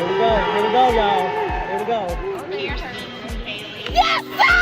Here we go, y'all. Here we go. Pearson, Haley. Yes, sir!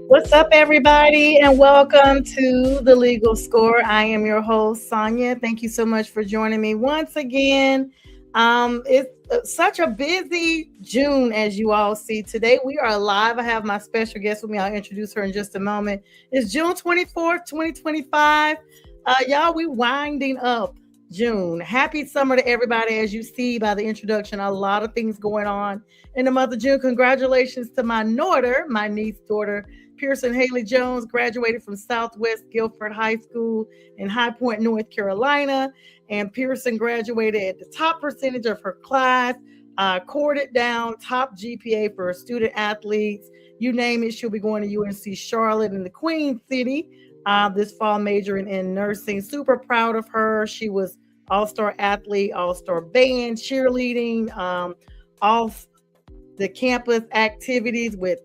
What's up, everybody, and welcome to The Legal Score. I am your host, Sonja. Thank you so much for joining me once again. It's such a busy June, as you all see. Today, we are live. I have my special guest with me. I'll introduce her in just a moment. It's June 24th, 2025. Y'all, we winding up June. Happy summer to everybody. As you see by the introduction, a lot of things going on in the month of June. Congratulations to my niece daughter, Pearson Haley Jones, graduated from Southwest Guilford High School in High Point, North Carolina. And Pearson graduated at the top percentage of her class, corded down, top GPA for student athletes. You name it, she'll be going to UNC Charlotte in the Queen City this fall, majoring in nursing. Super proud of her. She was all-star athlete, all-star band, cheerleading, all the campus activities with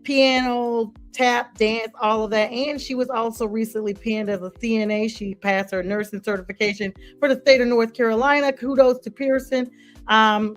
piano, tap, dance, all of that. And she was also recently pinned as a CNA. She passed her nursing certification for the state of North Carolina. Kudos to Pearson.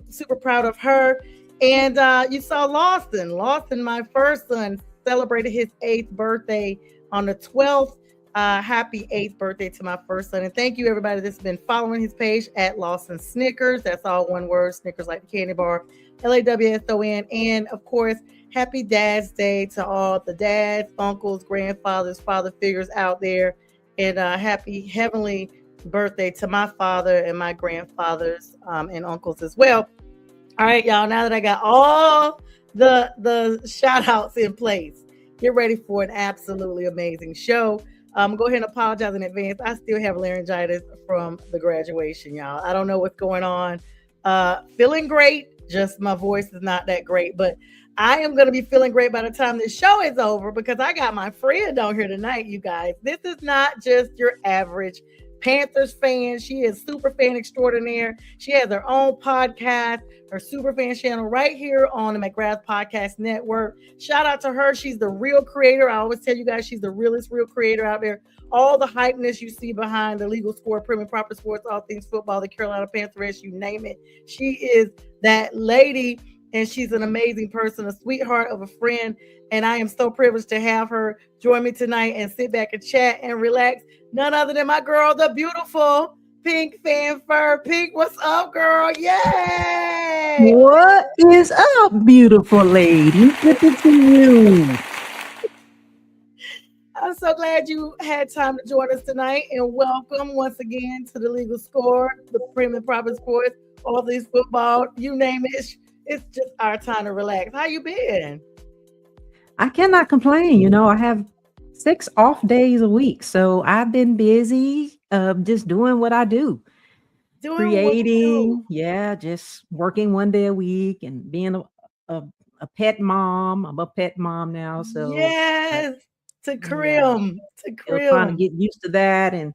Super proud of her. And you saw Lawson, my first son, celebrated his 8th birthday on the 12th. Happy 8th birthday to my first son. And thank you, everybody that's been following his page at Lawson Snickers. That's all one word, Snickers like the candy bar, LAWSON. And of course, happy Dad's Day to all the dads, uncles, grandfathers, father figures out there. And happy heavenly birthday to my father and my grandfathers and uncles as well. All right, y'all, now that I got all the shout outs in place, get ready for an absolutely amazing show. Go ahead and apologize in advance. I still have laryngitis from the graduation, y'all. I don't know what's going on. Feeling great, just my voice is not that great, but I am going to be feeling great by the time this show is over because I got my friend on here tonight, you guys. This is not just your average Panthers fan. She is super fan extraordinaire. She has her own podcast, her super fan channel right here on the McGrath Podcast Network. Shout out to her. She's the real creator. I always tell you guys she's the realest real creator out there. All the hypeness you see behind the legal score, prim and proper sports, all things football, the Carolina Panthers, you name it. She is that lady, and she's an amazing person, a sweetheart of a friend. And I am so privileged to have her join me tonight and sit back and chat and relax. None other than my girl, the beautiful Pink Fanfare. Pink, what's up, girl? Yay! What is up, beautiful lady? Good to see you. I'm so glad you had time to join us tonight, and welcome once again to the Legal Score, the Prim and Proper Sports, all these football, you name it. It's just our time to relax. How you been? I cannot complain. You know, I have 6 off days a week, so I've been busy, just doing what I do, Doing what you creating. Yeah, just working one day a week and being a pet mom. I'm a pet mom now, do. so Yes, to yeah, to still trying to crim. get used to that and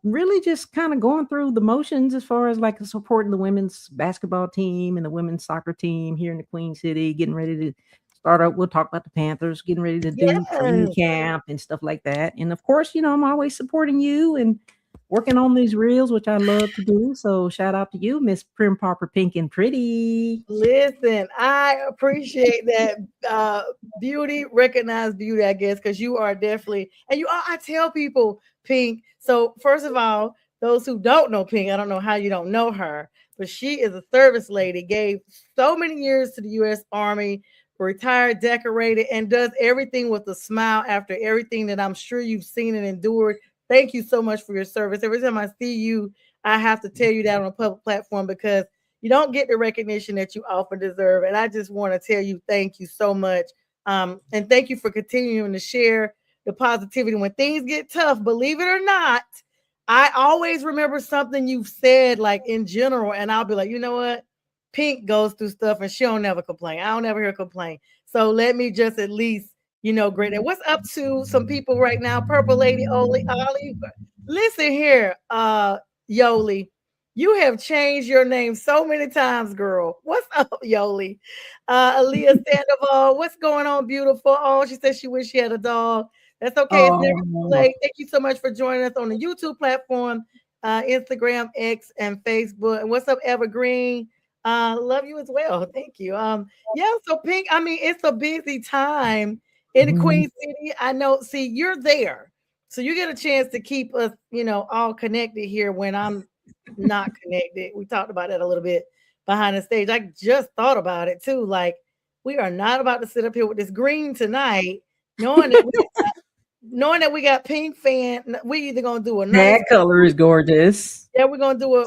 really just kind of going through the motions as far as like supporting the women's basketball team and the women's soccer team here in the Queen City, getting ready to start up. We'll talk about the Panthers, getting ready to do training Yes. camp and stuff like that. And of course, you know, I'm always supporting you and working on these reels, which I love to do. So shout out to you, Miss Prim Popper Pink and Pretty. Listen, I appreciate that beauty, recognize beauty, I guess, because you are definitely, and you are, I tell people, Pink. So, first of all, those who don't know Pink, I don't know how you don't know her, but she is a service lady, gave so many years to the U.S. Army, retired, decorated, and does everything with a smile after everything that I'm sure you've seen and endured. Thank you so much for your service. Every time I see you, I have to tell you that on a public platform because you don't get the recognition that you often deserve. And I just want to tell you thank you so much. And thank you for continuing to share the positivity when things get tough. Believe it or not, I always remember something you've said, like in general, and I'll be like, you know what? Pink goes through stuff and she don't never complain. I don't never hear her complain. So let me just at least, great. And what's up to some people right now? Purple Lady Ollie. Listen here, Yoli. You have changed your name so many times, girl. What's up, Yoli? Aaliyah Sandoval, what's going on, beautiful? Oh, she said she wish she had a dog. That's okay. It's never too Oh, late. Thank you so much for joining us on the YouTube platform, Instagram, X, and Facebook. And what's up, Evergreen? Love you as well. Thank you. Yeah, so Pink, I mean, it's a busy time in the mhm. Queen City. I know, see, you're there. So you get a chance to keep us, all connected here when I'm not connected. We talked about that a little bit behind the stage. I just thought about it too. Like, we are not about to sit up here with this green tonight, knowing that we got pink fan. We either gonna do a nice, That color is gorgeous. yeah, we're gonna do a.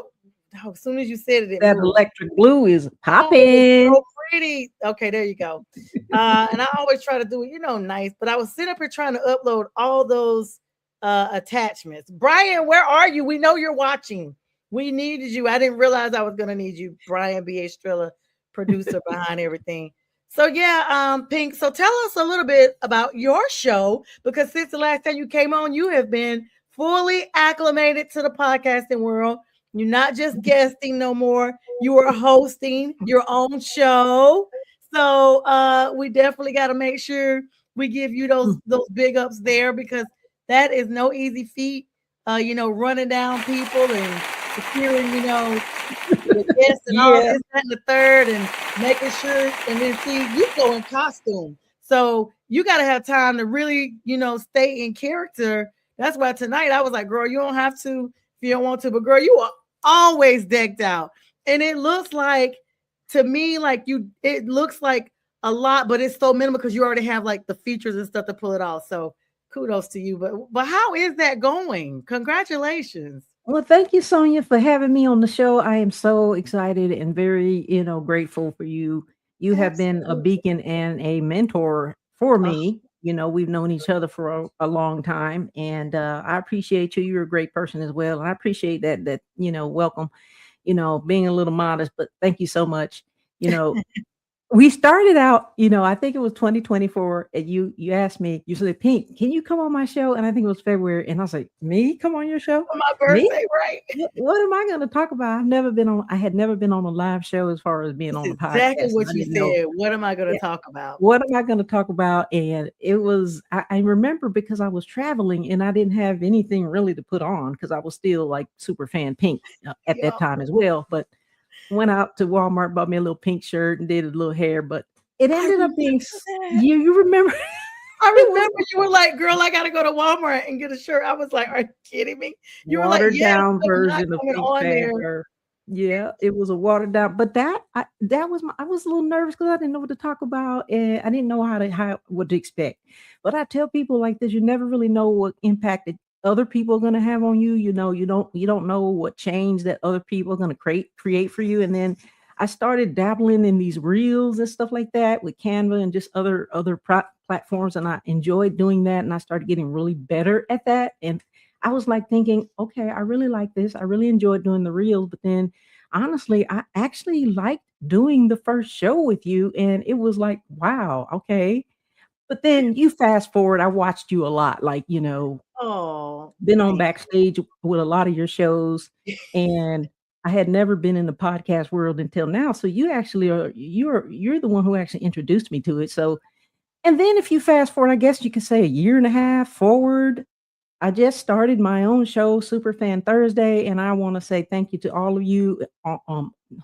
Oh, as soon as you said it, it That moved. electric blue is Oh, it's popping. so pretty. Okay, there you go. And I always try to do it, nice. But I was sitting up here trying to upload all those attachments. Brian, where are you? We know you're watching. We needed you. I didn't realize I was gonna need you, Brian B. A. Strella, producer behind everything. So yeah, Pink. So tell us a little bit about your show because since the last time you came on, you have been fully acclimated to the podcasting world. You're not just guesting no more. You are hosting your own show. So we definitely got to make sure we give you those big ups there because that is no easy feat. Running down people and securing, the guests and all Yeah. this, that, and the third, and making sure. And then see, you go in costume, so you got to have time to really, stay in character. That's why tonight I was like, girl, you don't have to if you don't want to, but girl, you are always decked out, and it looks like to me like you. It looks like a lot, but it's so minimal because you already have like the features and stuff to pull it off. So kudos to you. But how is that going? Congratulations. Well, thank you, Sonia, for having me on the show. I am so excited and very, grateful for you. You have been a Absolutely. beacon and a mentor for Oh, me. You know, we've known each other for a long time, and I appreciate you. You're a great person as well, and I appreciate that welcome. Being a little modest, but thank you so much. You know, we started out, I think it was 2024, and you asked me, you said, "Pink, can you come on my show?" And I think it was February, and I was like, "Me? Come on your show? On my Me? birthday, right? What am I going to talk about?" I had never been on a live show as far as being That's on the exactly podcast, and what I you didn't know. said. What am I going to Yeah, talk about? what am I going to talk about? And it was, I remember because I was traveling and I didn't have anything really to put on because I was still like super fan Pink at that Yeah. time as well. But went out to Walmart, bought me a little pink shirt and did a little hair, but it I ended up being remember that. you remember I it was remember you were like, "Girl, I gotta go to Walmart and get a shirt." I was like, "Are you kidding me?" You were like, watered "Yes, down I'm not version of coming Pink on there." Panther. Yeah, it was a watered down, but that was I was a little nervous because I didn't know what to talk about and I didn't know what to expect. But I tell people like this, you never really know what impact that other people are gonna have on you. You don't know what change that other people are gonna create for you. And then I started dabbling in these reels and stuff like that with Canva and just other platforms, and I enjoyed doing that. And I started getting really better at that. And I was like thinking, okay, I really like this. I really enjoyed doing the reels, but then honestly, I actually liked doing the first show with you, and it was like, wow, okay. But then you fast forward, I watched you a lot, like Oh, been on thank backstage with a lot of your shows, and I had never been in the podcast world until now. So you actually you're the one who actually introduced me to it. So and then if you fast forward, I guess you could say a year and a half forward, I just started my own show, Superfan Thursday, and I want to say thank you to all of you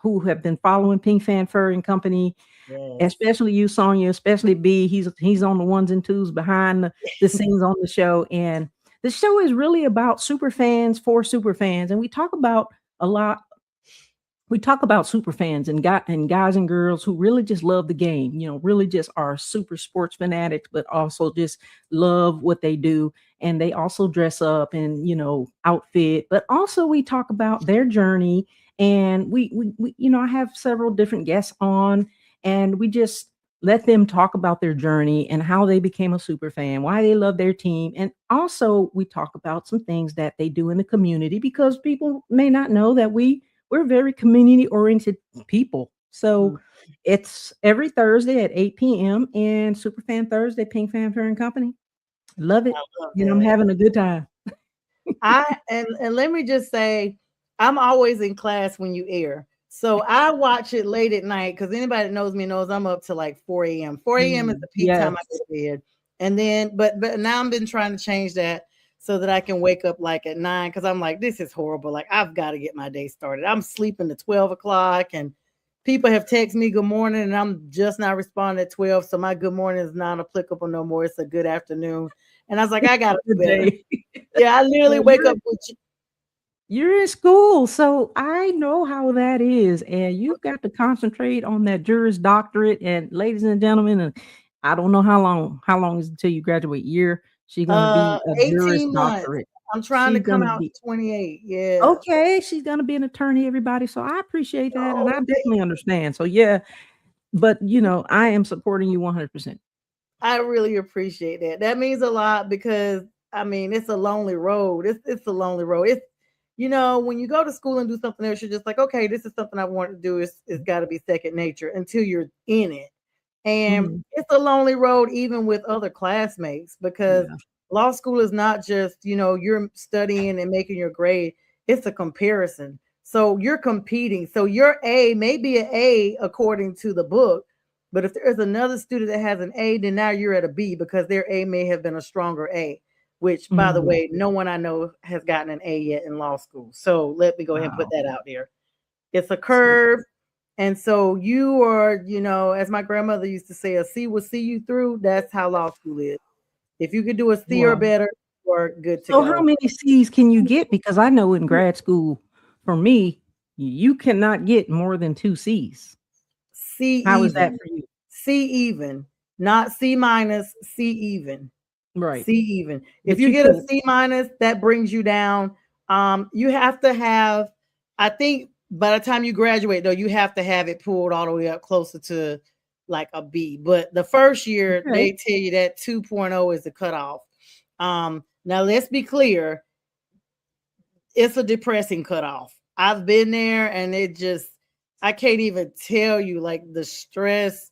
who have been following Pink Fan Fur and Company, you. especially you, Sonja, especially B. He's on the ones and twos behind the Yes. scenes on the show, and the show is really about super fans for super fans, and we talk about a lot we talk about super fans and guys and girls who really just love the game, really just are super sports fanatics, but also just love what they do. And they also dress up and, outfit, but also we talk about their journey. And we I have several different guests on, and we just let them talk about their journey and how they became a super fan, why they love their team. And also we talk about some things that they do in the community because people may not know that we're very community oriented people. Mm, So it's every Thursday at 8 p.m. and Superfan Thursday, Pink Fanfare and Company. Love it. I love I'm that. having a good time. And let me just say, I'm always in class when you air. So I watch it late at night because anybody that knows me knows I'm up to like 4 a.m. 4 a.m. is the peak time I Yes. go to bed. And then, but now I've been trying to change that so that I can wake up like at 9 because I'm like, this is horrible. Like I've got to get my day started. I'm sleeping to 12 o'clock and people have texted me good morning and I'm just not responding at 12. So my good morning is not applicable no more. It's a good afternoon. And I was like, I got to do Good better. day. Yeah, I literally Well, wake up with you're in school, so I know how that is. And you've got to concentrate on that Juris Doctorate. And ladies and gentlemen, and I don't know how long is until you graduate year. She's gonna be a Juris 18 months. Doctorate. I'm trying to She's come gonna out be 28. Yeah. okay, she's gonna be an attorney, everybody. So I appreciate that, and I Oh, definitely understand. So yeah, but I am supporting you 100%. I really appreciate that. That means a lot because I mean it's a lonely road. It's a lonely road. It's when you go to school and do something else, you're just like, okay, this is something I want to do. It's got to be second nature until you're in it. And Mhm. it's a lonely road even with other classmates because Yeah. law school is not just, you're studying and making your grade. It's a comparison. So you're competing. So your A may be an A according to the book, but if there's another student that has an A, then now you're at a B because their A may have been a stronger A, which by the Mhm. way, no one I know has gotten an A yet in law school. So let me go ahead and put Wow. that out there. It's a So curve. And so you are, as my grandmother used to say, a C will see you through. That's how law school is. If you could do a C or wow. better, you're good to So how go. many C's can you get? Because I know in grad school, for me, you cannot get more than 2 C's. C How is that even, for you? C even, not C minus, C even, Right. C even. If But you you get a can C minus, that brings you down. You have to have, I think by the time you graduate, though, you have to have it pulled all the way up closer to like a B. But the first year, okay. they tell you that 2.0 is the cutoff. Now let's be clear, it's a depressing cutoff. I've been there and I can't even tell you like the stress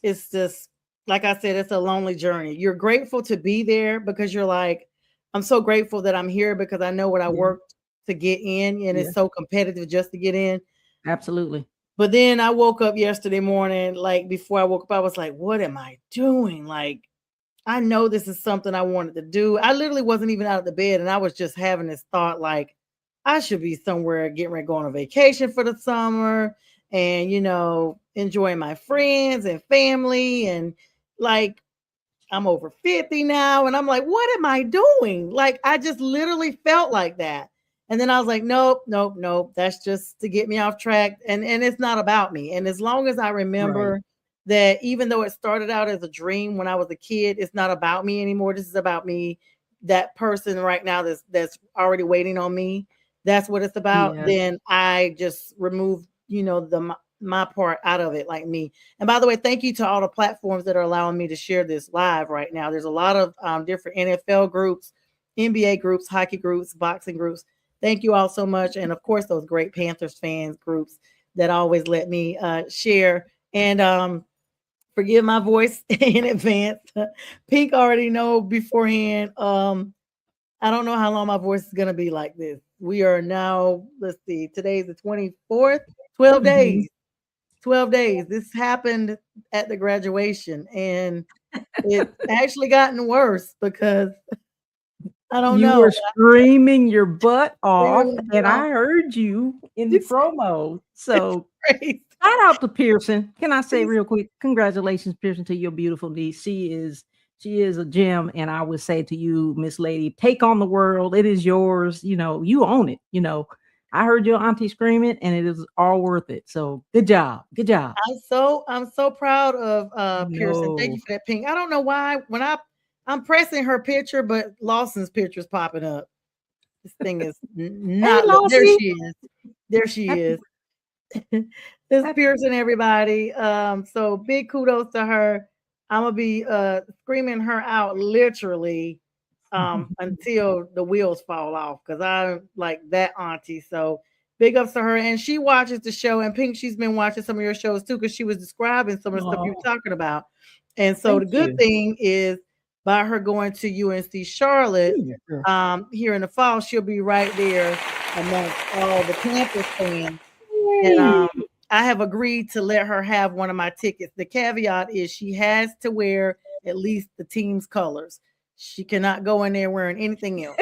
it's just like I said, it's a lonely journey. You're grateful to be there because you're like, I'm so grateful that I'm here because I know what I Yeah. worked to get in, and Yeah. it's so competitive just to get in. Absolutely. But then I woke up yesterday morning, like before I woke up, I was like, what am I doing? Like, I know this is something I wanted to do. I literally wasn't even out of the bed, and I was just having this thought like, I should be somewhere getting ready to go on a vacation for the summer and, enjoying my friends and family. And like, I'm over 50 now. And I'm like, what am I doing? Like, I just literally felt like that. And then I was like, nope, nope, nope. That's just to get me off track. And it's not about me. And as long as I Right. remember that even though it started out as a dream when I was a kid, it's not about me anymore. This is about me, that person right now that's already waiting on me. That's what it's about. Yes. Then I just remove, my part out of it, like me. And by the way, thank you to all the platforms that are allowing me to share this live right now. There's a lot of different NFL groups, NBA groups, hockey groups, boxing groups. Thank you all so much. And of course, those great Panthers fans groups that always let me share. And forgive my voice in advance. Pink already know beforehand. I don't know how long my voice is going to be like this. We are now, let's see, today's the 24th, 12 Mhm. days. 12 days. This happened at the graduation, and it's actually gotten worse because I don't You know. were screaming your butt off, Really, and y'all, I heard you in the it's promo. it's So crazy. shout out to Pearson. Can I say It's real quick, congratulations, Pearson, to your beautiful niece. She is a gem, and I would say to you, Miss Lady, take on the world. It is yours. You own it. I heard your auntie screaming, and it is all worth it. So good job, good job. I'm so proud of Pearson. Thank No, you for that ping. I don't know why when I'm pressing her picture, but Lawson's picture is popping up. This thing is hey, not there. Lossie, She is. There she happy, is. This is happy. Pearson, everybody. So big kudos to her. I'm gonna be screaming her out literally until the wheels fall off because I'm like that auntie. So big ups to her. And she watches the show. And Pink, she's been watching some of your shows too, because she was describing some of the stuff you Oh, were talking about. And so the thank good you. thing is by her going to UNC Charlotte Yeah, girl. here in the fall, she'll be right there amongst all the Panthers fans. And Hey. I have agreed to let her have one of my tickets. The caveat is she has to wear at least the team's colors. She cannot go in there wearing anything else.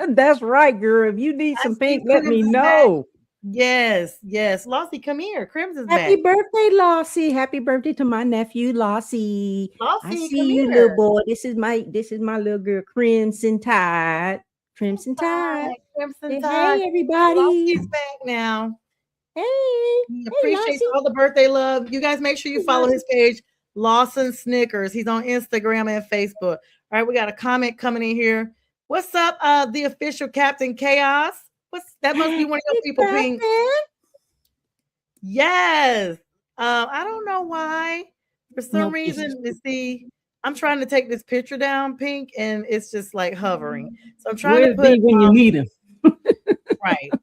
That's right, girl. If you need I some see pink, let Crims me is back. know. Yes, yes. Lossie, come here. Crims is Happy back. birthday, Lossie. Happy birthday to my nephew, Lossie. I Lossie, come see you, little here. boy. This is my little girl, Crimson Tide. Crimson Tide. Hi, Crimson Say Tide. hey, everybody. Lossie's back now. Hey, He hey, appreciates Lossie. all the birthday love. You guys make sure you Hey, follow his Lossie. page, Lawson Snickers. He's on Instagram and Facebook. All right, we got a comment coming in here. What's up, the official Captain Chaos? That must be one of your Hey, people, Pink. Captain. Yes. I don't know why. For some No kisses. reason, you see, I'm trying to take this picture down, Pink, and it's just like hovering. So I'm trying to Where's put D when you need him? right.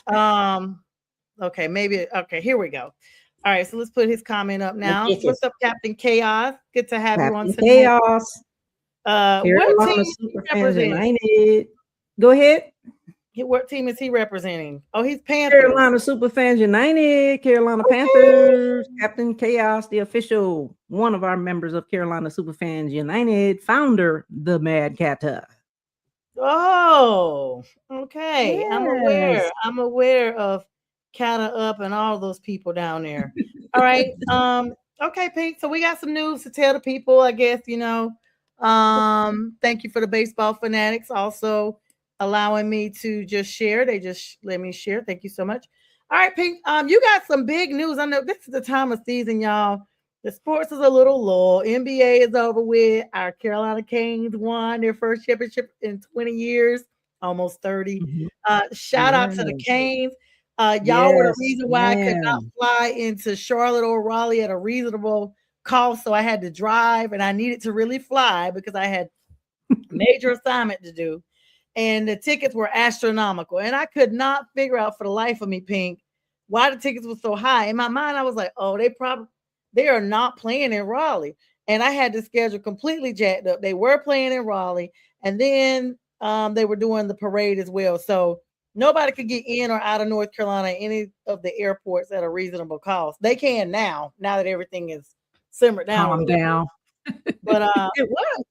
Um, okay, maybe okay, here we go. All right, so let's put his comment up No now. What's kisses. up, Captain Chaos? Good to have you on Captain tonight. Chaos. What team Carolina is he Superfans representing? United. Go ahead. What team is he representing? Oh, he's Panthers. Carolina Superfans United, Carolina Okay. Panthers, Captain Chaos, the official one of our members of Carolina Superfans United, founder, the Mad Cata. Oh, okay. I'm aware. Yes. I'm aware of Cata Up and all those people down there. All right. Okay, Pink. So we got some news to tell the people, I guess, thank you for the baseball fanatics also allowing me to just share. They just let me share. Thank you so much. All right, Pink. You got some big news. I know this is the time of season, y'all. The sports is a little low. NBA is over with. Our Carolina Canes won their first championship in 20 years, almost 30. Mhm. Shout out to the Yes. Canes. Y'all were the Yes, reason why I could not ma'am. fly into Charlotte or Raleigh at a reasonable cost. So I had to drive and I needed to really fly because I had major assignment to do. And the tickets were astronomical. And I could not figure out for the life of me, Pink, why the tickets were so high. In my mind, I was like, oh, they are not playing in Raleigh. And I had the schedule completely jacked up. They were playing in Raleigh, and then they were doing the parade as well. So nobody could get in or out of North Carolina any of the airports at a reasonable cost. They can now that everything is simmered down a Calm little bit. down. But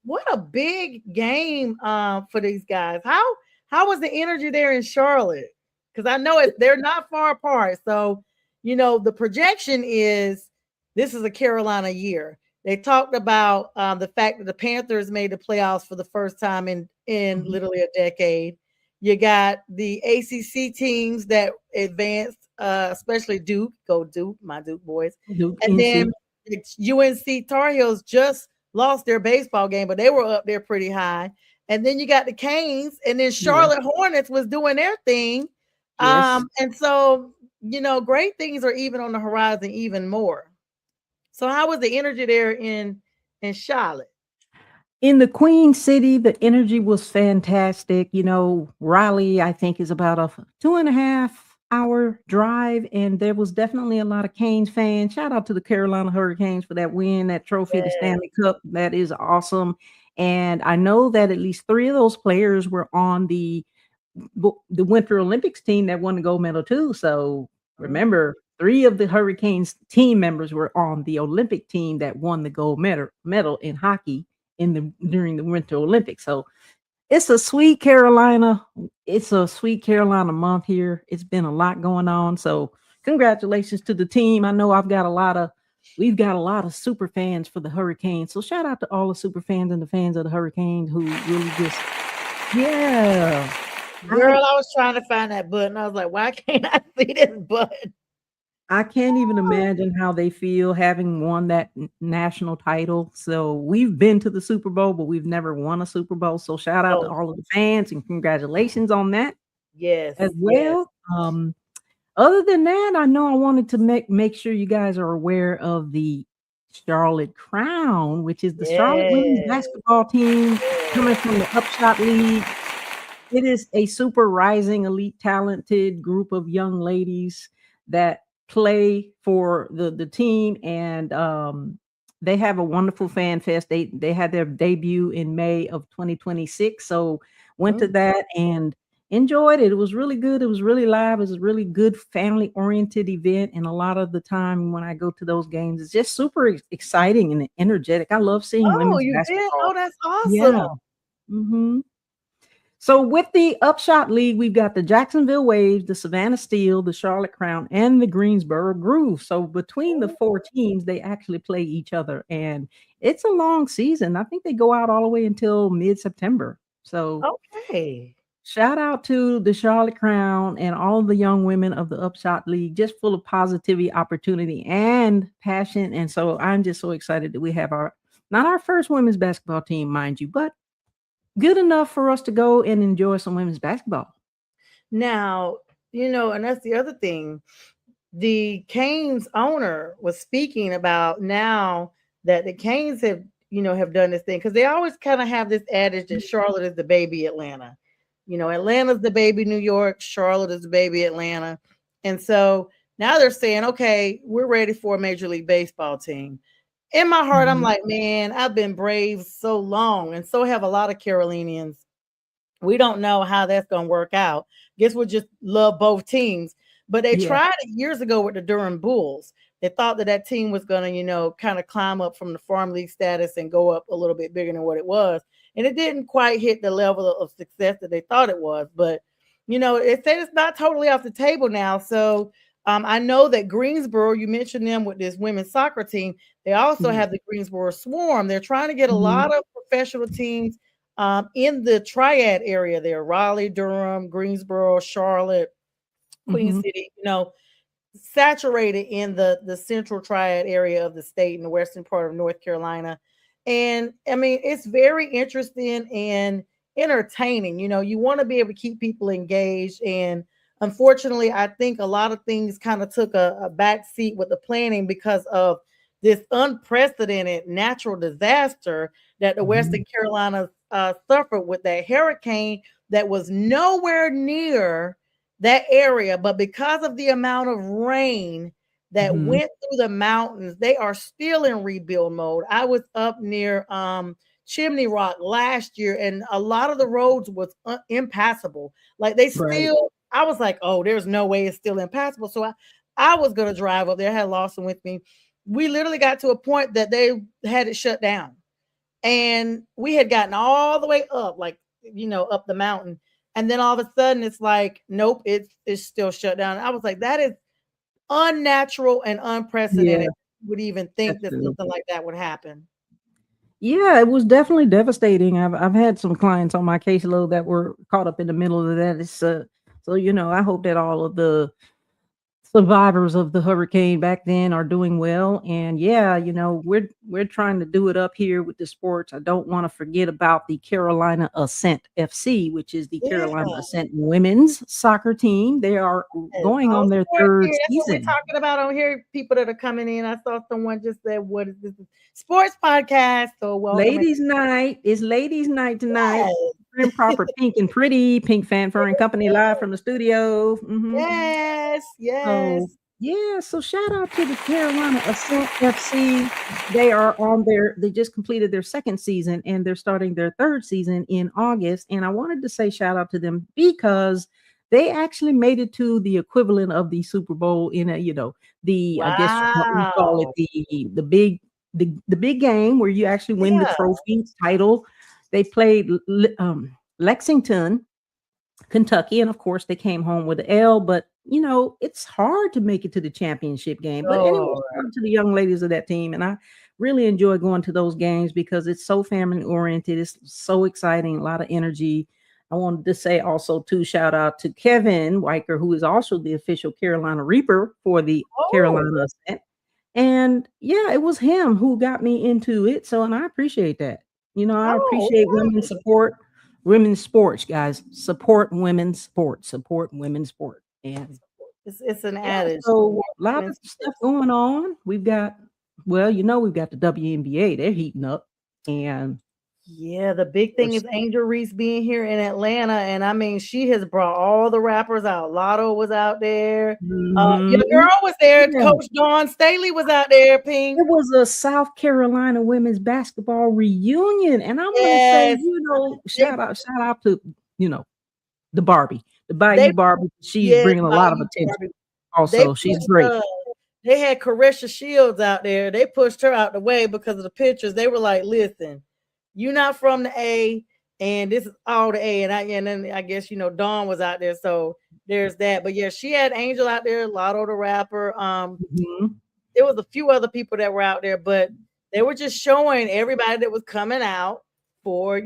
what a big game for these guys. How was the energy there in Charlotte? Because I know they're not far apart. So, the projection is this is a Carolina year. They talked about the fact that the Panthers made the playoffs for the first time in literally a decade. You got the ACC teams that advanced, especially Duke. Go Duke, my Duke boys. Duke, And NC. then UNC Tar Heels just lost their baseball game, but they were up there pretty high. And then you got the Canes, and then Charlotte Hornets was doing their thing. Yes. And so, great things are even on the horizon, even more. So how was the energy there in Charlotte? In the Queen City, the energy was fantastic. Raleigh, I think, is about a 2.5-hour drive, and there was definitely a lot of Canes fans. Shout out to the Carolina Hurricanes for that win, that trophy, the Stanley Cup. That is awesome. And I know that at least 3 of those players were on the Winter Olympics team that won the gold medal too. So remember, 3 of the Hurricanes team members were on the Olympic team that won the gold medal in hockey during the Winter Olympics. So it's a sweet Carolina. It's a sweet Carolina month here. It's been a lot going on. So congratulations to the team. I know we've got a lot of super fans for the Hurricanes. So shout out to all the super fans and the fans of the Hurricanes who really just, yeah. Girl, I was trying to find that button. I was like, why can't I see this button? I can't even imagine how they feel having won that national title. So we've been to the Super Bowl, but we've never won a Super Bowl. So shout out to all of the fans and congratulations on that. Yes. As well. Yes. Other than that, I know I wanted to make sure you guys are aware of the Charlotte Crown, which is the Charlotte women's basketball team coming from the Upshot League. It is a super rising, elite, talented group of young ladies that play for the team, and they have a wonderful fan fest. They had their debut in May of 2026, so went to that and enjoyed it. It was really good. It was really live. It was a really good family-oriented event, and a lot of the time when I go to those games, it's just super exciting and energetic. I love seeing women's basketball. Oh, that's awesome. Yeah. Mm-hmm. So with the Upshot League, we've got the Jacksonville Waves, the Savannah Steel, the Charlotte Crown, and the Greensboro Groove. So between the 4 teams, they actually play each other, and it's a long season. I think they go out all the way until mid-September. So shout out to the Charlotte Crown and all the young women of the Upshot League, just full of positivity, opportunity, and passion. And so I'm just so excited that we have not our first women's basketball team, mind you, but good enough for us to go and enjoy some women's basketball. Now, and that's the other thing. The Canes owner was speaking about now that the Canes have done this thing, because they always kind of have this adage that Charlotte is the baby Atlanta. Atlanta's the baby New York, Charlotte is the baby Atlanta. And so now they're saying, okay, we're ready for a Major League Baseball team. In my heart, I'm like, man, I've been brave so long, and so have a lot of Carolinians. We don't know how that's going to work out. Guess we'll just love both teams. But they tried it years ago with the Durham Bulls. They thought that team was going to, kind of climb up from the farm league status and go up a little bit bigger than what it was. And it didn't quite hit the level of success that they thought it was. But, it said it's not totally off the table now. So I know that Greensboro, you mentioned them with this women's soccer team. They also have the Greensboro Swarm. They're trying to get a lot of professional teams in the triad area there: Raleigh, Durham, Greensboro, Charlotte, Queen City, saturated in the central triad area of the state in the western part of North Carolina. And I mean, it's very interesting and entertaining. You want to be able to keep people engaged. And unfortunately, I think a lot of things kind of took a back seat with the planning because of this unprecedented natural disaster that the Western Carolina suffered with that hurricane that was nowhere near that area. But because of the amount of rain that went through the mountains. They are still in rebuild mode. I was up near Chimney Rock last year, and a lot of the roads was impassable. Like they Right. still, I was like, oh, there's no way it's still impassable. So I was gonna drive up there. I had Lawson with me. We literally got to a point that they had it shut down, and we had gotten all the way up, like up the mountain, and then all of a sudden it's like, nope, it's still shut down. I was like, that is unnatural and Yeah, unprecedented. Would even think that absolutely. something like that would happen. Yeah, it was definitely devastating. I've had some clients on my caseload that were caught up in the middle of that. It's so I hope that all of the survivors of the hurricane back then are doing well. And yeah, we're trying to do it up here with the sports. I don't want to forget about the Carolina Ascent FC, which is the Yeah. Carolina Ascent women's soccer team. They are going All on their sports third here. That's what we're season. talking about on here. People that are coming in. I saw someone just said, "What is this sports podcast?" So welcome. Ladies' night. It's ladies' night tonight. Yes. Prim proper, pink and pretty, Pink Fanfare and Company live from the studio. Yes, yes. So yeah, so shout out to the Carolina Ascent FC. They just completed their second season and they're starting their third season in August. And I wanted to say shout out to them because they actually made it to the equivalent of the Super Bowl in I guess what we call it Wow. the big game where you actually win the Yeah. trophy title. They played Lexington, Kentucky, and of course they came home with the L, but it's hard to make it to the championship game. But anyway, Oh, shout out to the young ladies of that team, and I really enjoy going to those games because it's so family oriented. It's so exciting, a lot of energy. I wanted to say also too, shout out to Kevin Weicker, who is also the official Carolina Reaper for the oh, Carolina Ascent. And yeah, it was him who got me into it. So, and I appreciate that. I oh, appreciate women's support. Women's sports, guys. Support women's sports. Support women's sport. And it's an yeah, adage. so a lot of stuff going on. We've got, we've got the WNBA. They're heating up. And Yeah, the big thing there's is Angel Reese being here in Atlanta, and I mean, she has brought all the rappers out. Lotto was out there. Your Mhm. girl was there. Yeah. Coach Dawn Staley was out there. Pink. It was a South Carolina women's basketball reunion. And I want to say, Yes, they, shout out to, you know, the Barbie, the they Bayou Barbie. She's yes, bringing a lot of Bayou attention. Barbie. They Also, she's pushed. great. They had Caresha Shields out there. They pushed her out the way because of the pictures. They were like, "Listen, you're not from the A, and this is all the A." And then I guess Dawn was out there, so there's that. But yeah, she had Angel out there, Lotto the rapper. Mhm. There was a few other people that were out there, but they were just showing everybody that was coming out for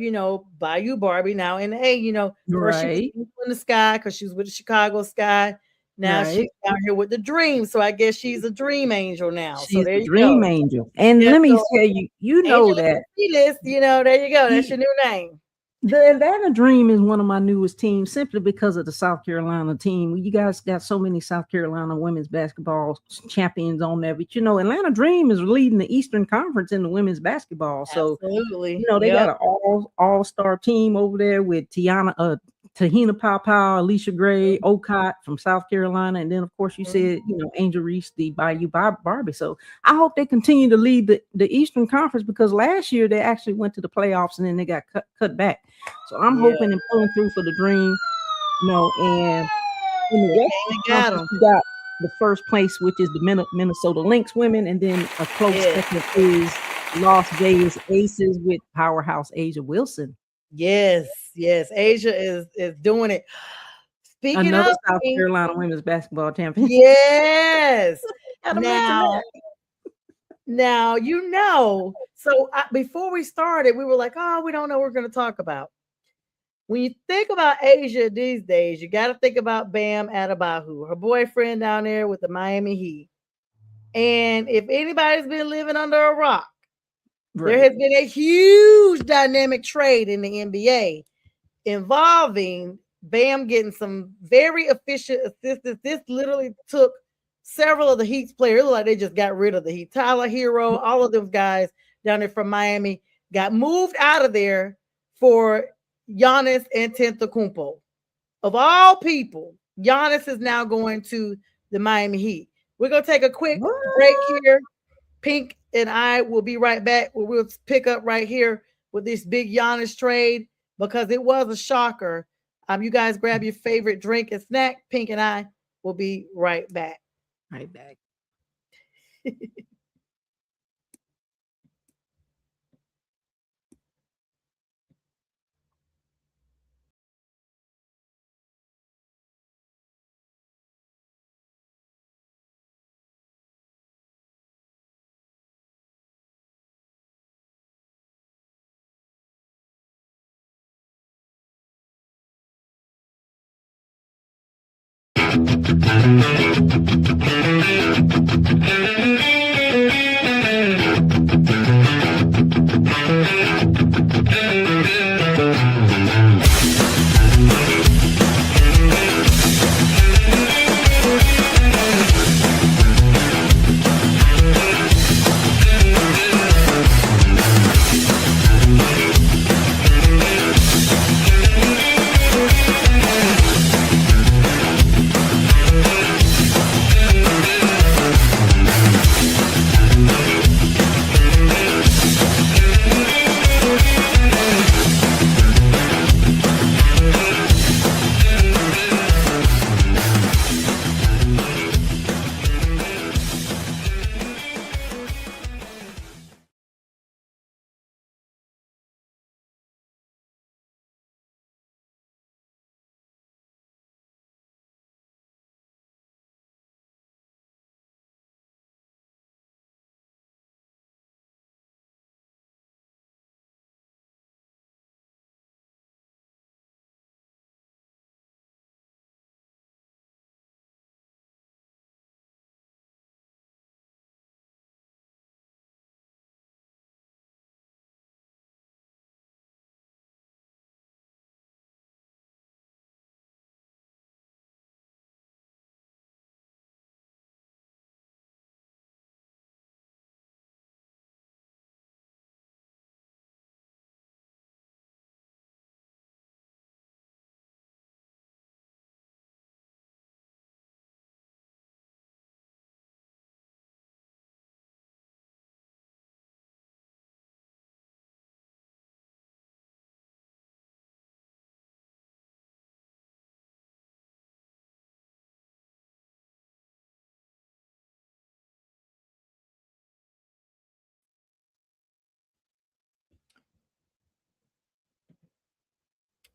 Bayou Barbie now in the A. First she was Right, in the Sky because she was with the Chicago Sky. Now she's right. down here with the Dream, so I guess she's a Dream Angel now. So She's there the you dream go. angel. And Yeah, let me so tell you, you know Angel on that the list. There you go. That's the your new name. The Atlanta Dream is one of my newest teams simply because of the South Carolina team. You guys got so many South Carolina women's basketball champions on there, but Atlanta Dream is leading the Eastern Conference in the women's basketball. So, Absolutely. they got Yep. an all-star team over there with Tahina Papa, Alicia Gray, Ocott from South Carolina, and then of course you said, Angel Reese, the Bayou Barbie. So I hope they continue to lead the Eastern Conference because last year they actually went to the playoffs and then they got cut back. So I'm Yeah. hoping and pulling through for the Dream, and in the They Western came and got Conference them. we got the first place, which is the Minnesota Lynx women, and then a close Yeah. second is Las Vegas Aces with powerhouse Asia Wilson. Yes. Yes. Asia is doing it. Speaking Another of South Pink, Carolina women's basketball champion. yes. Gotta mention Now, that. so before we started, we were like, oh, we don't know what we're going to talk about. When you think about Asia these days, you got to think about Bam Adebayo, her boyfriend down there with the Miami Heat. And if anybody's been living under a rock, there has Right. been a huge dynamic trade in the NBA involving Bam getting some very efficient assistance. This literally took several of the Heat's players, like they just got rid of the Heat. Tyler Hero, all of those guys down there from Miami got moved out of there for Giannis Antetokounmpo. Of all people, Giannis is now going to the Miami Heat. We're gonna take a quick break here. Pink and I will be right back. We'll pick up right here with this big Giannis trade because it was a shocker. You guys grab your favorite drink and snack. Pink and I will be right back. Right back.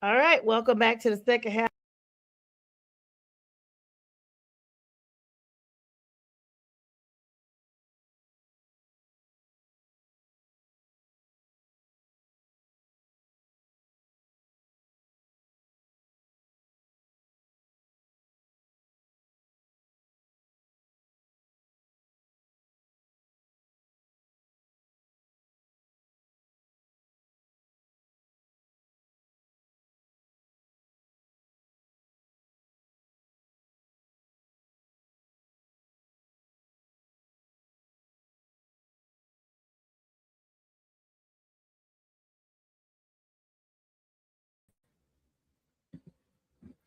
All right, welcome back to the second half.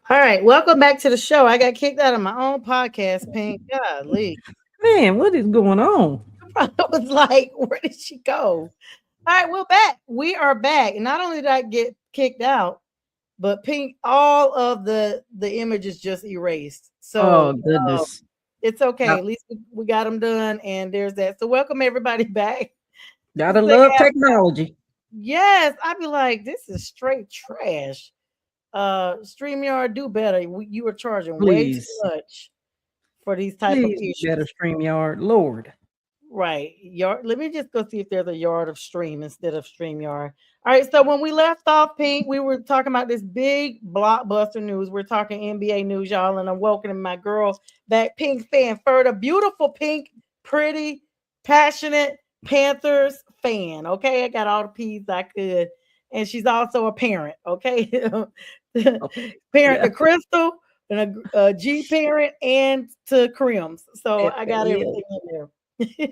All right, welcome back to the show. I got kicked out of my own podcast, Pink. Golly. Man, what is going on? I was like, where did she go? All right, we're back. We are back. And not only did I get kicked out, but Pink, all of the images just erased. So Oh goodness. it's okay. Got- At least we got them done. And there's that. So welcome everybody back. Gotta Second love half- technology. Yes, I'd be like, this is straight trash. StreamYard, do better. You were charging way too Please. much for these type of Please issues. be better, StreamYard. Lord. Right. Yard. Let me just go see if there's a yard of stream instead of StreamYard. All right. So when we left off, Pink, we were talking about this big blockbuster news. We're talking NBA news, y'all, and I'm welcoming my girl back, Pink fan, Ferda, beautiful Pink, pretty, passionate Panthers fan. Okay, I got all the P's I could, and she's also a parent. Okay, Okay. parent Yeah. to Crystal and a G parent and to Crims. So I got Yeah. everything in there.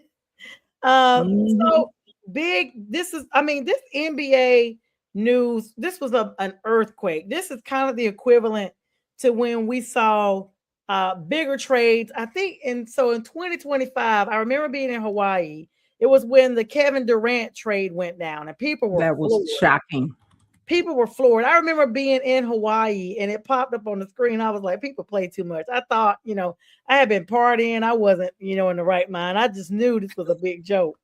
Mhm. So big. This is, I mean, this NBA news. This was an earthquake. This is kind of the equivalent to when we saw bigger trades. I think, and so in 2025, I remember being in Hawaii. It was when the Kevin Durant trade went down, and people were That was floored. shocking. People were floored. I remember being in Hawaii and it popped up on the screen. I was like, people play too much. I thought, I had been partying. I wasn't, in the right mind. I just knew this was a big joke.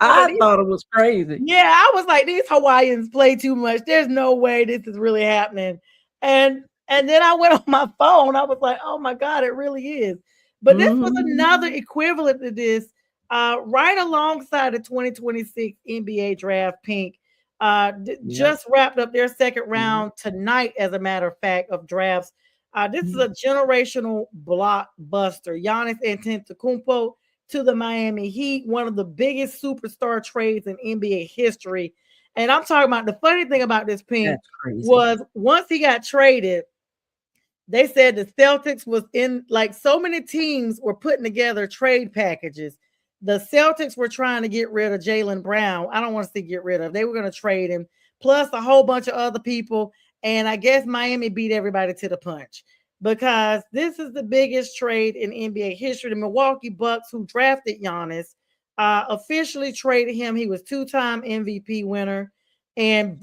I thought it was crazy. Yeah, I was like, these Hawaiians play too much. There's no way this is really happening. And then I went on my phone. I was like, oh my God, it really is. But this was another equivalent to this, right alongside the 2026 NBA draft, Pink. Just wrapped up their second round tonight, as a matter of fact, of drafts. This is a generational blockbuster. Giannis Antetokounmpo to the Miami Heat, one of the biggest superstar trades in NBA history. And I'm talking about, the funny thing about this, Pink, was once he got traded, they said the Celtics was in, like, so many teams were putting together trade packages. The Celtics were trying to get rid of Jaylen Brown. I don't want to say get rid of. They were going to trade him, plus a whole bunch of other people. And I guess Miami beat everybody to the punch, because this is the biggest trade in NBA history. The Milwaukee Bucks, who drafted Giannis, officially traded him. He was two-time MVP winner. And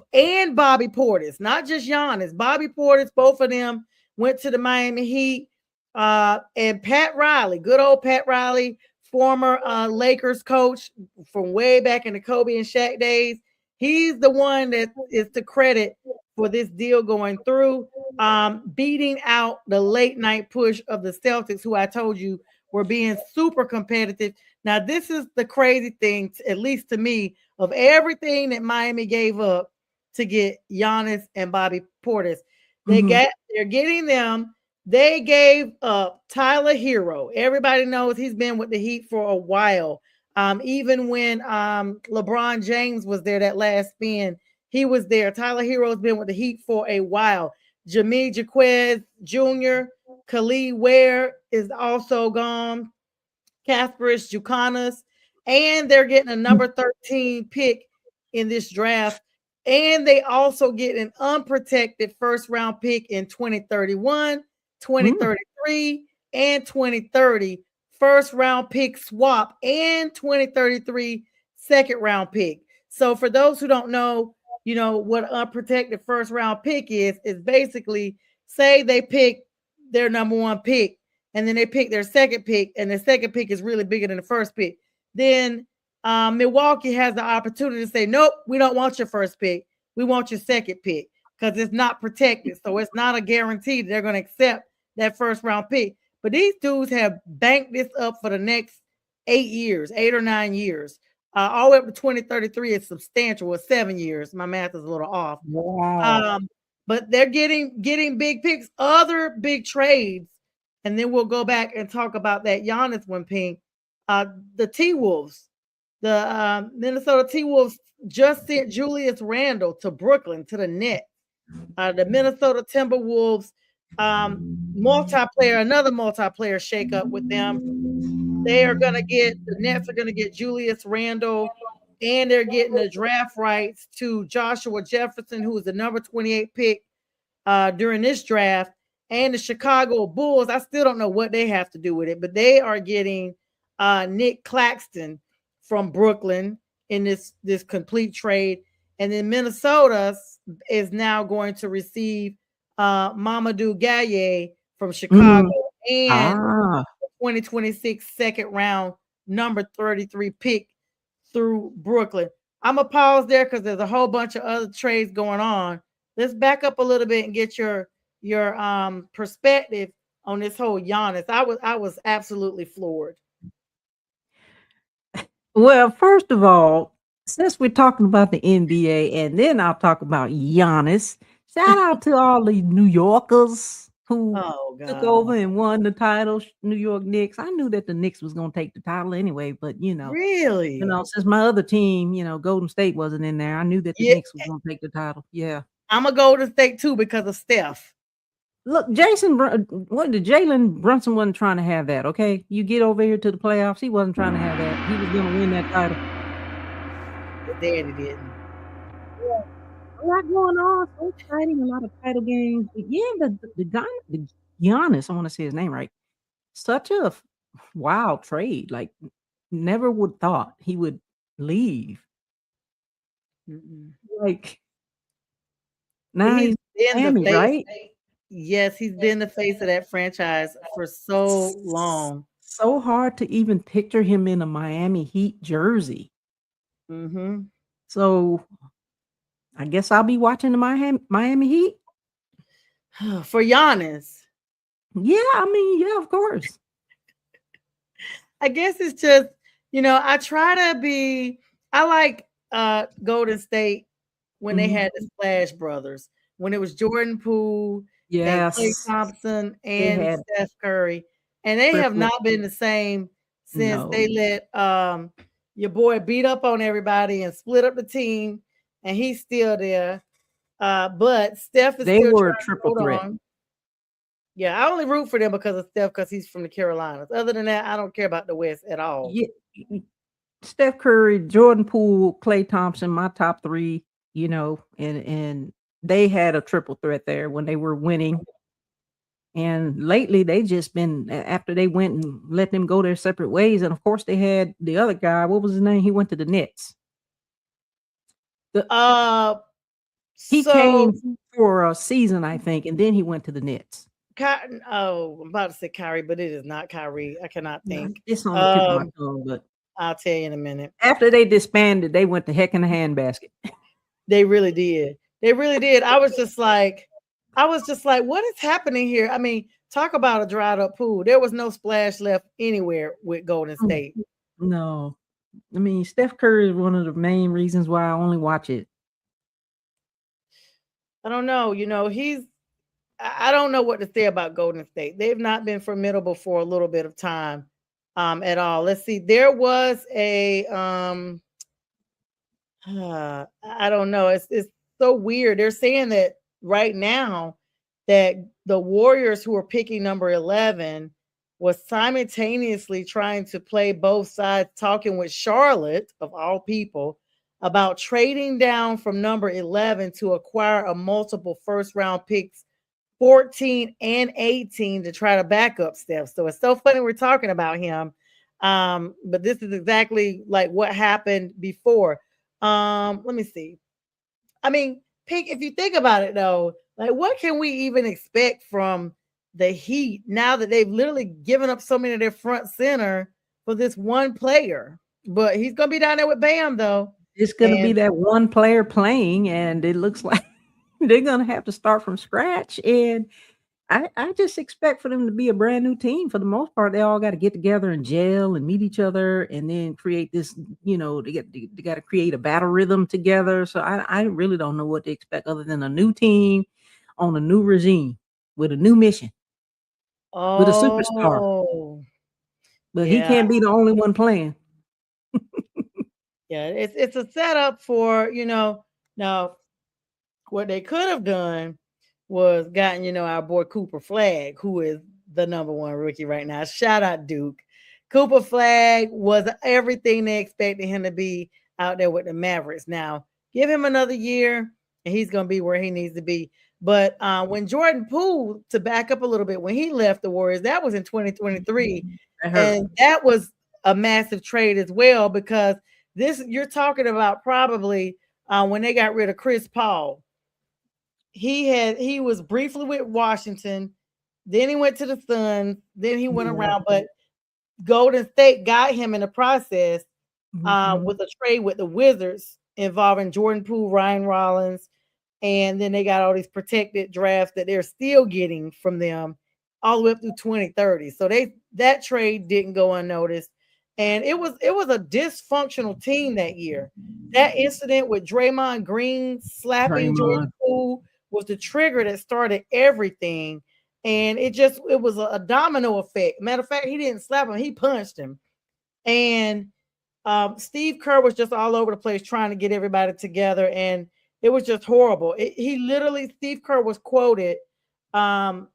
Bobby Portis, not just Giannis. Bobby Portis, both of them went to the Miami Heat. And Pat Riley, good old Pat Riley, former Lakers coach from way back in the Kobe and Shaq days. He's the one that is to credit for this deal going through, beating out the late night push of the Celtics, who I told you were being super competitive. Now, this is the crazy thing, at least to me, of everything that Miami gave up to get Giannis and Bobby Portis. They're getting them. They gave up Tyler Hero. Everybody knows he's been with the Heat for a while. Even when LeBron James was there that last spin, he was there. Tyler Hero's been with the Heat for a while. Jameer Jaquez Jr., Khalid Ware is also gone. Kasparis Jukanas, and they're getting a number 13 pick in this draft. And they also get an unprotected first round pick in 2031, 2033, and 2030. First round pick swap and 2033 second round pick. So for those who don't know, what unprotected first round pick is basically, say they pick their number one pick, and then they pick their second pick, and the second pick is really bigger than the first pick. Then Milwaukee has the opportunity to say, nope, we don't want your first pick. We want your second pick, because it's not protected. So it's not a guarantee that they're going to accept that first round pick. But these dudes have banked this up for the next 8 or 9 years. All the way up to 2033 is substantial, with 7 years. My math is a little off. Wow. But they're getting big picks, other big trades. And then we'll go back and talk about that Giannis one, Pink. The T-Wolves, the Minnesota T-Wolves just sent Julius Randle to Brooklyn, to the Nets. The Minnesota Timberwolves, another multiplayer shakeup with them. The Nets are going to get Julius Randle, and they're getting the draft rights to Joshua Jefferson, who was the number 28 pick during this draft. And the Chicago Bulls, I still don't know what they have to do with it, but they are getting Nick Claxton from Brooklyn in this complete trade. And then Minnesota is now going to receive Mamadou Gaye from Chicago and 2026 second round number 33 pick through Brooklyn. I'm going to pause there because there's a whole bunch of other trades going on. Let's back up a little bit and get your perspective on this whole Giannis. I was absolutely floored. Well, first of all, since we're talking about the NBA, and then I'll talk about Giannis, shout out to all the New Yorkers who took over and won the title, New York Knicks. I knew that the Knicks was going to take the title anyway, but really, since my other team, Golden State wasn't in there, I knew that the Knicks was going to take the title. Yeah, I'm a Golden State too because of Steph. Look, Jalen Brunson wasn't trying to have that, okay? You get over here to the playoffs, he wasn't trying to have that. He was going to win that title. But daddy didn't. Yeah. A lot going on, so exciting, a lot of title games. But yeah, the Giannis, I want to say his name right. Such a wild trade. Like, never would thought he would leave. Like, now He's he's been the Miami, face. right? Yes, he's been the face of that franchise for so long. So hard to even picture him in a Miami Heat jersey. Mm-hmm. So I guess I'll be watching the Miami Heat. For Giannis. Yeah, I mean, yeah, of course. I guess it's just, I try to be, I like Golden State when they had the Splash Brothers, when it was Jordan Poole and Klay Yes. Thompson They and had Steph Curry. And they have triple. not been the same since No. they let your boy beat up on everybody and split up the team, and he's still there. But Steph is They still were a trying to triple hold threat. on. Yeah, I only root for them because of Steph, because he's from the Carolinas. Other than that, I don't care about the West at all. Yeah. Steph Curry, Jordan Poole, Klay Thompson, my top 3, and they had a triple threat there when they were winning. And lately they just been, after they went and let them go their separate ways, and of course they had the other guy, what was his name? He went to the Nets. He So came for a season, I think, and then he went to the Nets. I'm about to say Kyrie, but it is not Kyrie. I cannot think. It's on the tip of my tongue, but I'll tell you in a minute. After they disbanded, they went to heck in a handbasket. They really did. They really did. I was just like, what is happening here? I mean, talk about a dried up pool. There was no splash left anywhere with Golden State. No. I mean, Steph Curry is one of the main reasons why I only watch it. I don't know. I don't know what to say about Golden State. They've not been formidable for a little bit of time at all. Let's see. There was a I don't know. It's so weird. They're saying that right now that the Warriors, who are picking number 11, was simultaneously trying to play both sides, talking with Charlotte, of all people, about trading down from number 11 to acquire a multiple first round picks, 14 and 18, to try to back up Steph. So it's so funny we're talking about him. But this is exactly like what happened before. Let me see. I mean, if you think about it though, like what can we even expect from the Heat now that they've literally given up so many of their front center for this one player? But he's gonna be down there with Bam though. It's gonna be that one player playing, and it looks like they're gonna have to start from scratch. And I just expect for them to be a brand new team. For the most part, they all got to get together and gel and meet each other, and then create this. They got to create a battle rhythm together. So I really don't know what to expect other than a new team on a new regime with a new mission, with a superstar. But he can't be the only one playing. Yeah, it's a setup for now. What they could have done was gotten, our boy Cooper Flag, who is the number 1 rookie right now. Shout out Duke. Cooper Flag was everything they expected him to be out there with the Mavericks. Now, give him another year and he's going to be where he needs to be. But when Jordan Poole, to back up a little bit, when he left the Warriors, that was in 2023. And that was a massive trade as well, because you're talking about probably when they got rid of Chris Paul. He was briefly with Washington, then he went to the Suns, then he went around, but Golden State got him in the process with a trade with the Wizards involving Jordan Poole, Ryan Rollins, and then they got all these protected drafts that they're still getting from them all the way up through 2030. So that trade didn't go unnoticed. And it was a dysfunctional team that year. That incident with Draymond Green slapping Jordan Poole was the trigger that started everything. And it was a domino effect. Matter of fact, he didn't slap him, he punched him. And Steve Kerr was just all over the place trying to get everybody together. And it was just horrible. Steve Kerr was quoted and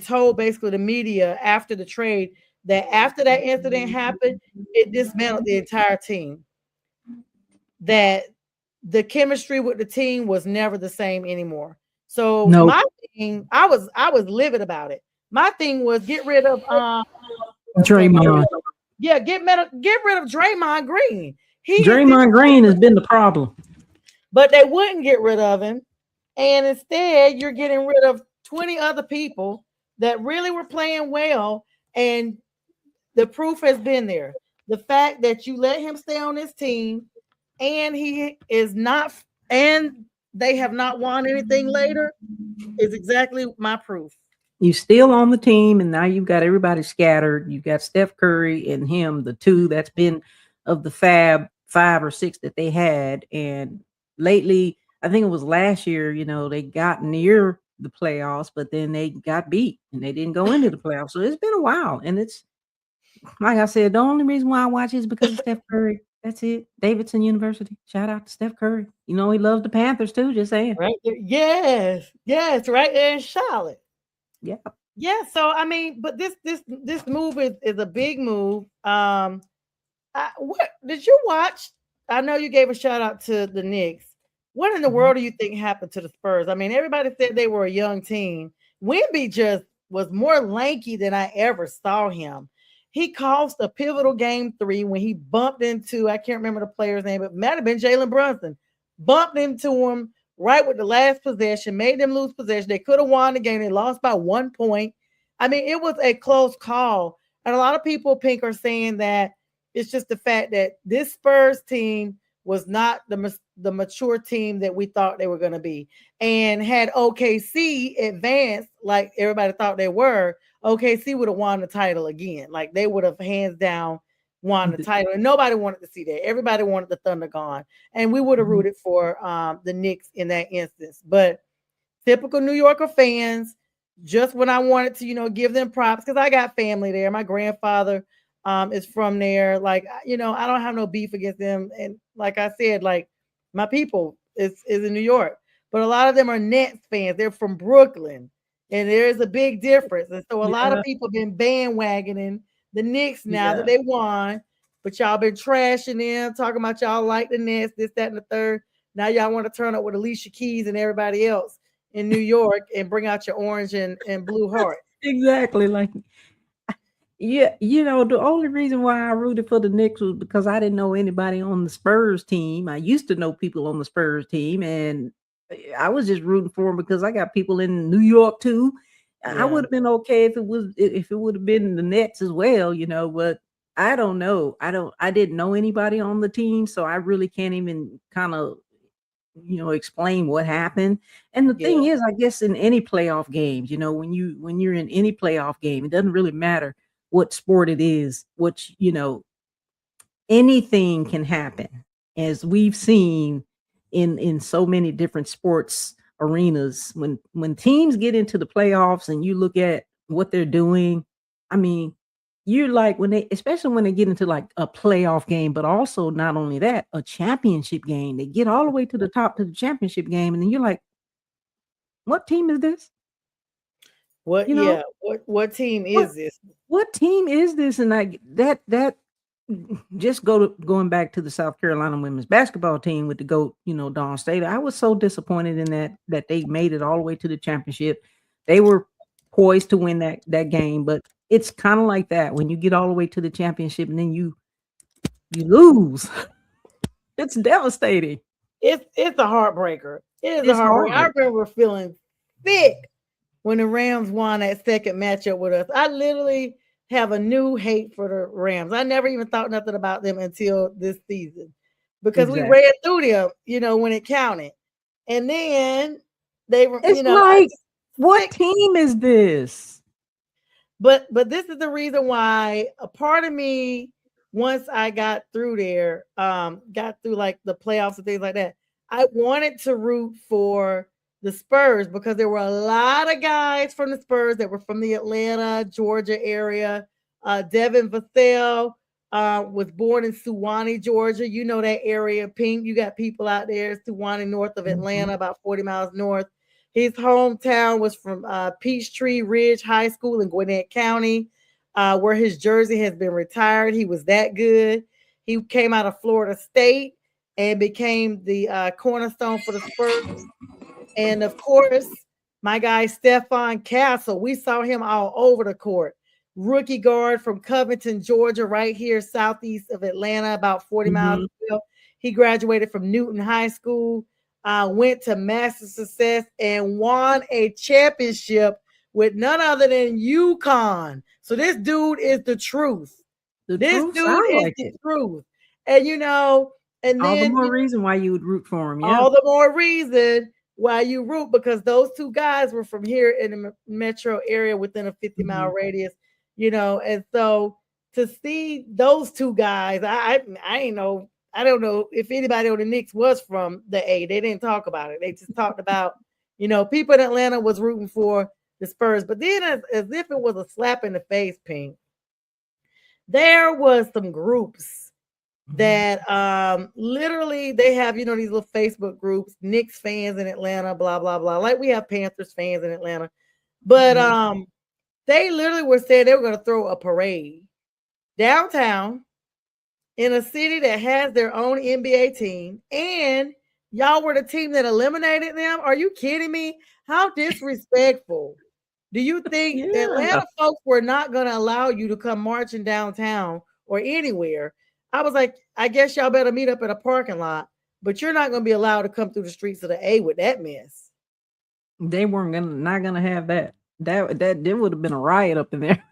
told basically the media after the trade that after that incident happened, it dismantled the entire team. That the chemistry with the team was never the same anymore. So my thing, I was livid about it. My thing was get rid of Draymond. yeah, get rid of Draymond Green. He is Draymond Green has been the problem. but they wouldn't get rid of him. And instead, you're getting rid of 20 other people that really were playing well. And the proof has been there. The fact that you let him stay on this team and he is not, and they have not won anything later is exactly my proof. You still on the team, and now you've got everybody scattered. You've got Steph Curry and him, the two that's been of the Fab 5 or 6 that they had. And lately, I think it was last year, they got near the playoffs, but then they got beat and they didn't go into the playoffs. So it's been a while. And it's like I said, the only reason why I watch it is because of Steph Curry. That's it. Davidson University. Shout out to Steph Curry. He loves the Panthers too, just saying. Right there. Yes, right there in Charlotte. Yeah. Yeah. So I mean, but this move is a big move. What did you watch? I know you gave a shout out to the Knicks. What in the world do you think happened to the Spurs? I mean, everybody said they were a young team. Wemby just was more lanky than I ever saw him. He cost a pivotal game 3 when he bumped into, I can't remember the player's name, but it might have been Jalen Brunson. Bumped into him right with the last possession, made them lose possession. They could have won the game. They lost by 1 point. I mean, it was a close call. And a lot of people, Pink, are saying that it's just the fact that this Spurs team was not the mature team that we thought they were going to be. And had OKC advanced like everybody thought they were, OKC would have won the title again. Like they would have hands down won the title. And nobody wanted to see that. Everybody wanted the Thunder gone. And we would have rooted for the Knicks in that instance. But typical New Yorker fans, just when I wanted to, give them props, because I got family there. My grandfather is from there. Like, I don't have no beef against them. And like I said, like my people is in New York, but a lot of them are Nets fans. They're from Brooklyn, and there is a big difference. And so a lot of people been bandwagoning the Knicks now that they won, but y'all been trashing them, talking about y'all like the Nets, this, that, and the third. Now y'all want to turn up with Alicia Keys and everybody else in New York and bring out your orange and blue heart. Exactly. Like, yeah, the only reason why I rooted for the Knicks was because I didn't know anybody on the Spurs team. I used to know people on the Spurs team, and I was just rooting for them because I got people in New York too. I would have been okay if it would have been the Nets as well, but I don't know. I didn't know anybody on the team, so I really can't even kind of explain what happened. And the thing is, I guess in any playoff games, when you're in any playoff game, it doesn't really matter what sport it is, anything can happen, as we've seen in so many different sports arenas. When teams get into the playoffs and you look at what they're doing, I mean, you're like, especially when they get into like a playoff game, but also not only that, a championship game, they get all the way to the top to the championship game, and then you're like, what team is this? What team is this? What team is this? And like that just going back to the South Carolina women's basketball team with the GOAT, Dawn State. I was so disappointed in that they made it all the way to the championship. They were poised to win that game, but it's kind of like that when you get all the way to the championship and then you lose. It's devastating. It's a heartbreaker. It is a heartbreaker. I remember feeling sick when the Rams won that second matchup with us. I literally have a new hate for the Rams. I never even thought nothing about them until this season because we ran through them, when it counted. And then they were, it's like, what team is this? But this is the reason why a part of me, once I got through there, got through like the playoffs and things like that, I wanted to root for the Spurs because there were a lot of guys from the Spurs that were from the Atlanta, Georgia area. Devin Vassell was born in Suwanee, Georgia. You know that area, Pink. You got people out there, Suwanee, north of Atlanta, about 40 miles north. His hometown was from Peachtree Ridge High School in Gwinnett County, where his jersey has been retired. He was that good. He came out of Florida State and became the cornerstone for the Spurs. And of course, My guy Stephon Castle, we saw him all over the court. Rookie guard from Covington, Georgia, right here southeast of Atlanta, about 40 miles. He graduated from Newton High School, went to Master Success, and won a championship with none other than UConn. So this dude is the truth. This dude is the truth. And you know, and all then the more reason why you would root for him. Yeah. All the more reason why you root, because those two guys were from here in the metro area within a 50-mile radius, you know. And so to see those two guys, I ain't know. I don't know if anybody on the Knicks was from the A. They didn't talk about it. They just talked about, you know, people in Atlanta was rooting for the Spurs. But then as if it was a slap in the face, Pink, there was some groups that literally they have, you know, these little Facebook groups, Knicks fans in Atlanta, blah, blah, blah. Like we have Panthers fans in Atlanta. But they literally were saying they were going to throw a parade downtown in a city that has their own NBA team, and y'all were the team that eliminated them. Are you kidding me? How disrespectful. Do you think Atlanta folks were not going to allow you to come marching downtown or anywhere? I was like, I guess y'all better meet up at a parking lot, but you're not going to be allowed to come through the streets of the A with that mess. They weren't not gonna have that. That there would have been a riot up in there.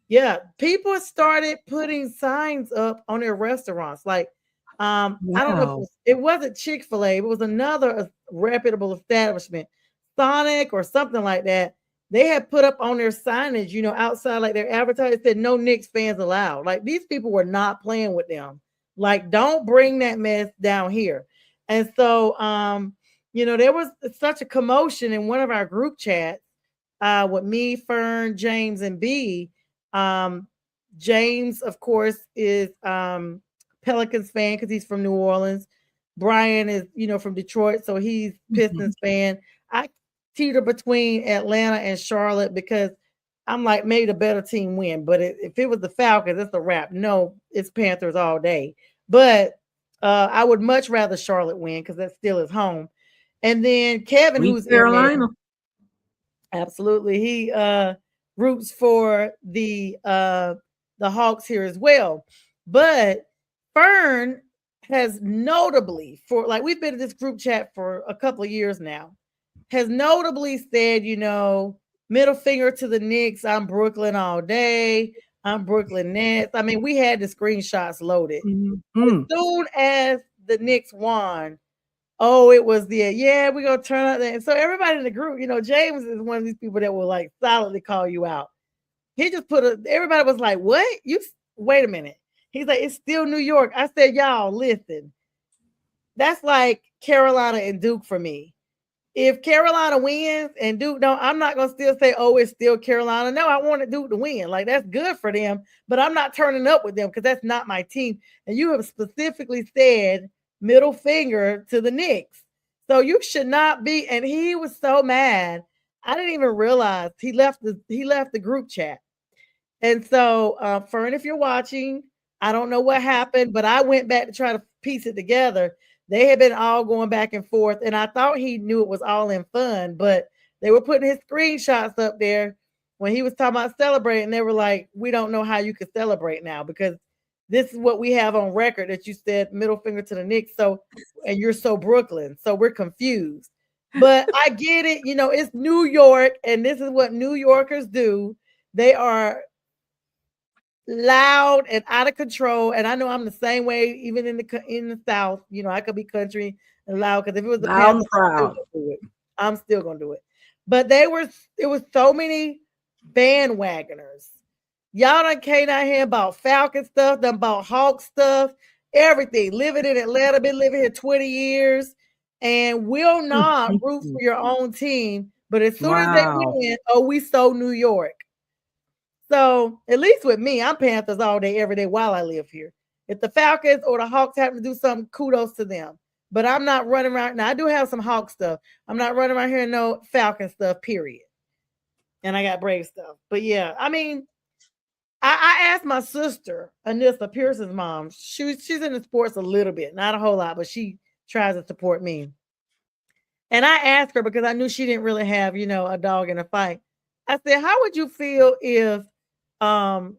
Yeah, people started putting signs up on their restaurants. Like, I don't know if it wasn't Chick-fil-A, it was another reputable establishment, Sonic or something like that. They had put up on their signage, you know, outside, like their advertising said, no Knicks fans allowed. Like these people were not playing with them. Like, don't bring that mess down here. And so, you know, there was such a commotion in one of our group chats with me, Fern, James, and B. James, of course, is Pelicans fan because he's from New Orleans. Brian is, you know, from Detroit, so he's Pistons fan. I teeter between Atlanta and Charlotte because I'm like, maybe the better team win. But if it was the Falcons, it's a wrap. No, it's Panthers all day. But I would much rather Charlotte win because that still is home. And then Kevin, who's Carolina, absolutely, he roots for the Hawks here as well. But Fern has notably, for like, we've been in this group chat for a couple of years now, has notably said, you know, middle finger to the Knicks. I'm Brooklyn all day. I'm Brooklyn Nets. I mean, we had the screenshots loaded. As soon as the Knicks won, oh, it was we're going to turn out there. And so everybody in the group, you know, James is one of these people that will like solidly call you out. He just everybody was like, what? Wait a minute. He's like, it's still New York. I said, y'all, listen. That's like Carolina and Duke for me. If Carolina wins and Duke don't, I'm not going to still say, oh, it's still Carolina. No, I wanted Duke to win. Like, that's good for them, but I'm not turning up with them because that's not my team. And you have specifically said middle finger to the Knicks. So you should not be. And he was so mad. I didn't even realize he left the group chat. And so, Fern, if you're watching, I don't know what happened, but I went back to try to piece it together. They had been all going back and forth, and I thought he knew it was all in fun, but they were putting his screenshots up there when he was talking about celebrating. They were like, we don't know how you could celebrate now because this is what we have on record that you said middle finger to the Knicks. So, and you're so Brooklyn. So we're confused. But I get it. You know, it's New York, and this is what New Yorkers do. They are loud and out of control. And I know I'm the same way, even in the South. You know, I could be country and loud because if it was the Panthers, I'm still gonna do it. But it was so many bandwagoners. Y'all done came out here about Falcon stuff, done about Hawk stuff, everything. Living in Atlanta, been living here 20 years, and will not root for your own team. But as soon as they win, oh, we so New York. So at least with me, I'm Panthers all day, every day while I live here. If the Falcons or the Hawks happen to do something, kudos to them. But I'm not running around. Now, I do have some Hawk stuff. I'm not running around here and no Falcon stuff, period. And I got Brave stuff. But yeah, I mean, I asked my sister, Anissa, Pearson's mom. She's in the sports a little bit, not a whole lot, but she tries to support me. And I asked her because I knew she didn't really have, a dog in a fight. I said, "How would you feel um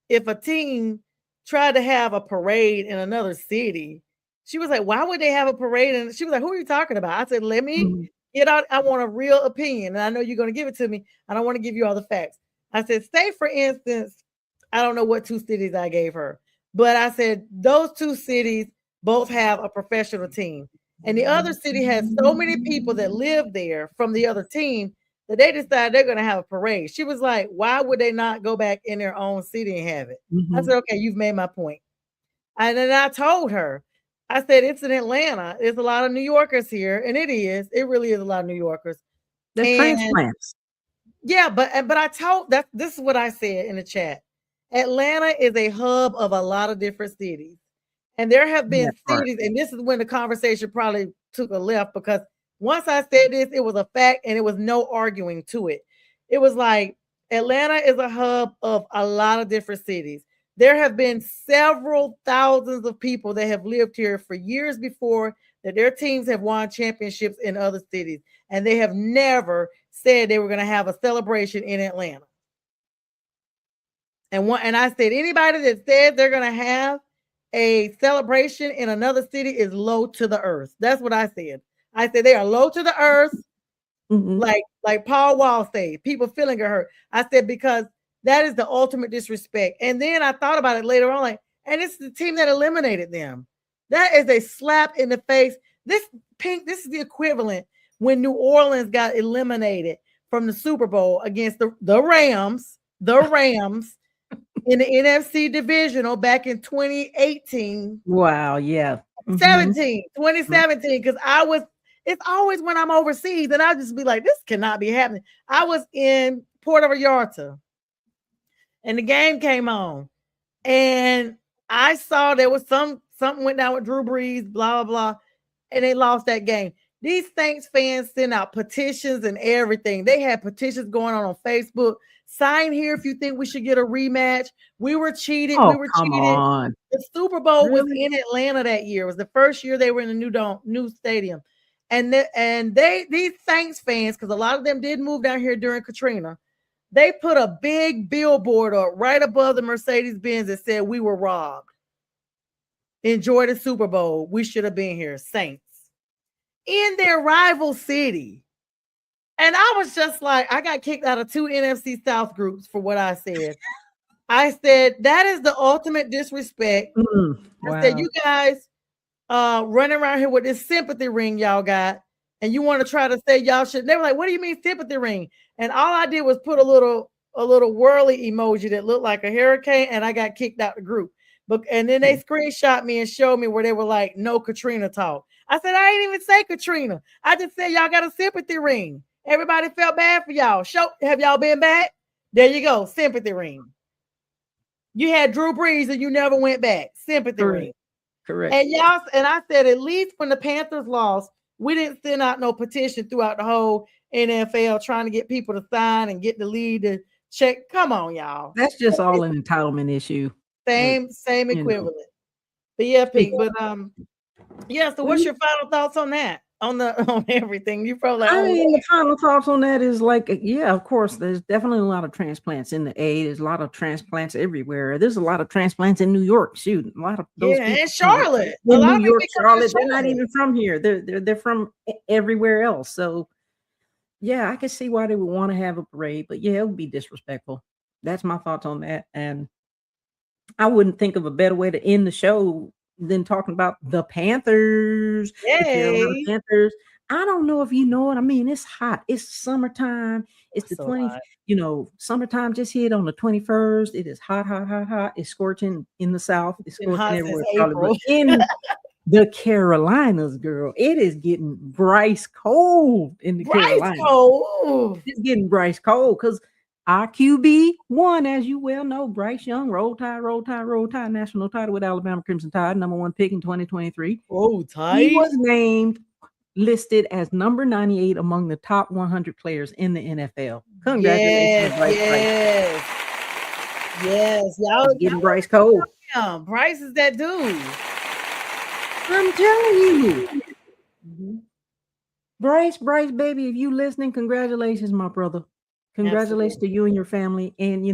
if a team tried to have a parade in another city?" She was like, "Why would they have a parade?" And she was like, "Who are you talking about?" I said, "Let me Mhm. get out. I want a real opinion. And I know you're going to give it to me. I don't want to give you all the facts." I said, "Say for instance, I don't know what two cities I gave her, but I said those two cities both have a professional team. And the other city has so many people that live there from the other team that they decided they're going to have a parade." She was like, "Why would they not go back in their own city and have it?" I Mhm. said, "Okay, you've made my point." And then I told her, I said, "It's in Atlanta. There's a lot of New Yorkers here." And it is. It really is a lot of New Yorkers. They're And transplants. yeah, but I told that this is what I said in the chat. Atlanta is a hub of a lot of different cities. And there have That been part. cities, and this is when the conversation probably took a left because once I said this, it was a fact and it was no arguing to it. It was like Atlanta is a hub of a lot of different cities. There have been several thousands of people that have lived here for years before that their teams have won championships in other cities, and they have never said they were going to have a celebration in Atlanta. And I said anybody that said they're going to have a celebration in another city is low to the earth. That's what I said. I said they are low to the earth, Mhm. like Paul Wall said, people feeling hurt. I said because that is the ultimate disrespect. And then I thought about it later on, like, and it's the team that eliminated them. That is a slap in the face. This is the equivalent when New Orleans got eliminated from the Super Bowl against the Rams, in the NFC divisional back in 2018, Wow, yeah. Mhm. 17, Mm. 2017. Because it's always when I'm overseas, and I just be like, this cannot be happening. I was in Puerto Vallarta and the game came on, and I saw there was something went down with Drew Brees, blah, blah, blah, and they lost that game. These Saints fans sent out petitions and everything. They had petitions going on Facebook. Sign here if you think we should get a rematch. We were cheated. We Oh, were come cheated. on. The Super Bowl was Really? in Atlanta that year. It was the first year they were in the new stadium. These Saints fans, because a lot of them did move down here during Katrina, they put a big billboard up right above the Mercedes Benz that said we were robbed. Enjoy the Super Bowl. We should have been here, Saints, in their rival city. And I was just like, I got kicked out of 2 NFC South groups for what I said. I said, that is the ultimate disrespect. I said, Wow. you guys running around here with this sympathy ring y'all got, and you want to try to say y'all should. They were like, "What do you mean sympathy ring?" And all I did was put a little whirly emoji that looked like a hurricane, and I got kicked out the group. But and then they screenshot me and showed me where they were like, "No Katrina talk." I said, "I ain't even say Katrina. I just said y'all got a sympathy ring. Everybody felt bad for y'all. Have y'all been back? There you go, sympathy ring. You had Drew Brees and you never went back. Sympathy Correct. ring." Correct. And y'all, and I said, at least when the Panthers lost, we didn't send out no petition throughout the whole NFL trying to get people to sign and get the lead to check. Come on, y'all. That's just all an entitlement issue. But, Same you know, equivalent. But yeah, speak Pete. But yeah. So well, what's your final thoughts on that? On the on everything? You probably like, I oh mean, Lord. the final thoughts on that is like, yeah, of course, there's definitely a lot of transplants in the A. There's a lot of transplants everywhere. There's a lot of transplants in New York. Shoot, a lot of those Yeah, people and Charlotte. A in lot New of people York, be coming to Charlotte, they're not Charlotte. even from here. They're from everywhere else. So yeah, I can see why they would want to have a parade, but yeah, it would be disrespectful. That's my thoughts on that. And I wouldn't think of a better way to end the show than talking about the Panthers, the Carolina Yay. Panthers. I don't know if you know it. I mean, it's hot. It's summertime. It's the So 20th, hot. summertime just hit on the 21st. It is hot, hot, hot, hot. It's scorching in the south. It's Been scorching hot since everywhere, probably. But April. in the Carolinas, girl, it is getting Bryce cold in the Bryce Carolinas. Cole. It's getting Bryce cold because our QB1, as you well know, Bryce Young, roll tide, roll tide, roll tide, national title with Alabama Crimson Tide, number 1 pick in 2023. Oh, He tight. was listed as number 98 among the top 100 players in the NFL. Congratulations Yes, to Bryce. yes, yes. It's getting Bryce cold. Bryce is that dude. I'm telling you. Bryce, baby, if you listening, congratulations, my brother. Congratulations to you and your family. And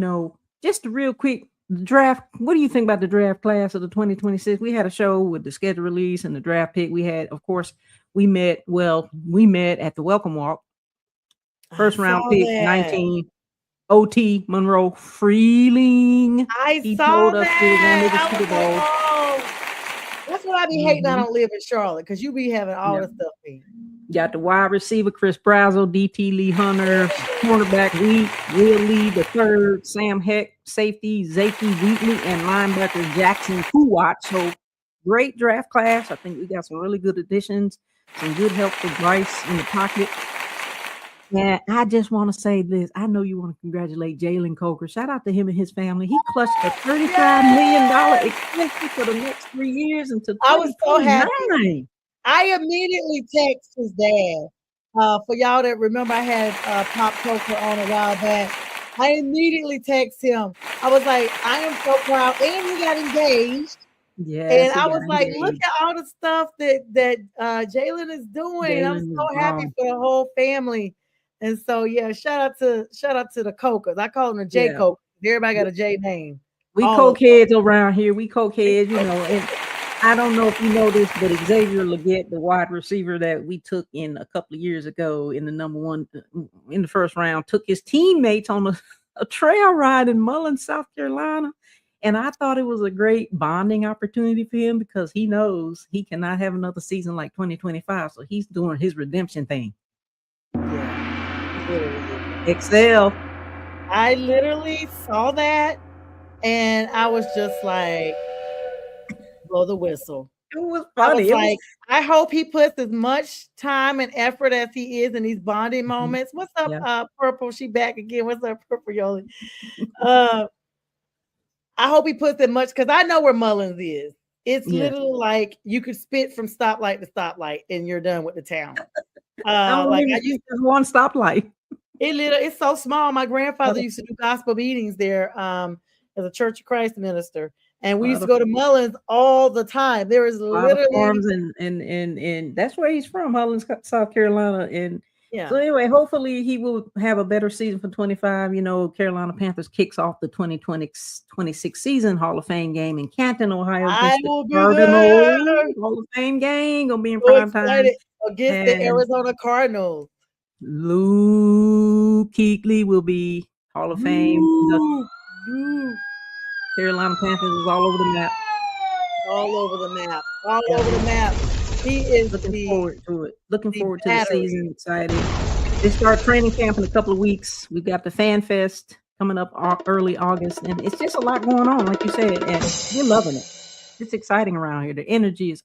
just real quick, the draft. What do you think about the draft class of the 2026? We had a show with the schedule release and the draft pick. We had, of course, we met at the welcome walk. First round pick, 19. OT Monroe Freeling. He told us he was going to the Super Bowl. That's what I be hating. I don't live in Charlotte because you be having all the stuff. Got the wide receiver Chris Brazel, DT Lee Hunter, cornerback Will Lee the third, Sam Heck, safety Zaki Wheatley, and linebacker Jackson Kuwat. So great draft class. I think we got some really good additions, some good help for Bryce in the pocket. And I just want to say this. I know you want to congratulate Jalen Coker. Shout out to him and his family. He clutched a $35 million extension for the next 3 years until 2029. I was so happy. I immediately texted his dad. For y'all that remember, I had Pop Coker on a while back. I immediately texted him. I was like, I am so proud. And he got engaged. Yeah. And I was like, look at all the stuff that Jalen is doing. I'm so happy for the whole family. And so, yeah, shout out to the Cokers. I call them the J Coker. Everybody got a J name. We cokeheads around here. We cokeheads, and I don't know if you know this, but Xavier Leggett, the wide receiver that we took in a couple of years ago in the number one in the first round, took his teammates on a trail ride in Mullins, South Carolina. And I thought it was a great bonding opportunity for him because he knows he cannot have another season like 2025. So he's doing his redemption thing. Excel. I literally saw that and I was just like, blow the whistle. It was funny. I hope he puts as much time and effort as he is in these bonding moments. What's up, Purple? She back again. What's up, Purple Yoli? I hope he puts it much because I know where Mullins is. It's literally like you could spit from stoplight to stoplight and you're done with the town. I used one stoplight. It's so small. My grandfather used to do gospel meetings there as a Church of Christ minister. And we used to go to Mullins all the time. There is literally farms and that's where he's from, Mullins, South Carolina. And so anyway, hopefully he will have a better season for 25. Carolina Panthers kicks off the 2026 season Hall of Fame game in Canton, Ohio. I will be there. Hall of Fame game gonna be in prime time against the Arizona Cardinals. Luke Kuechly will be Hall of Fame. Carolina Panthers is all over the map. All over the map. He is looking forward to it. Looking forward to the season. Excited. They start training camp in a couple of weeks. We've got the Fan Fest coming up early August. And it's just a lot going on, like you said. And we're loving it. It's exciting around here. The energy is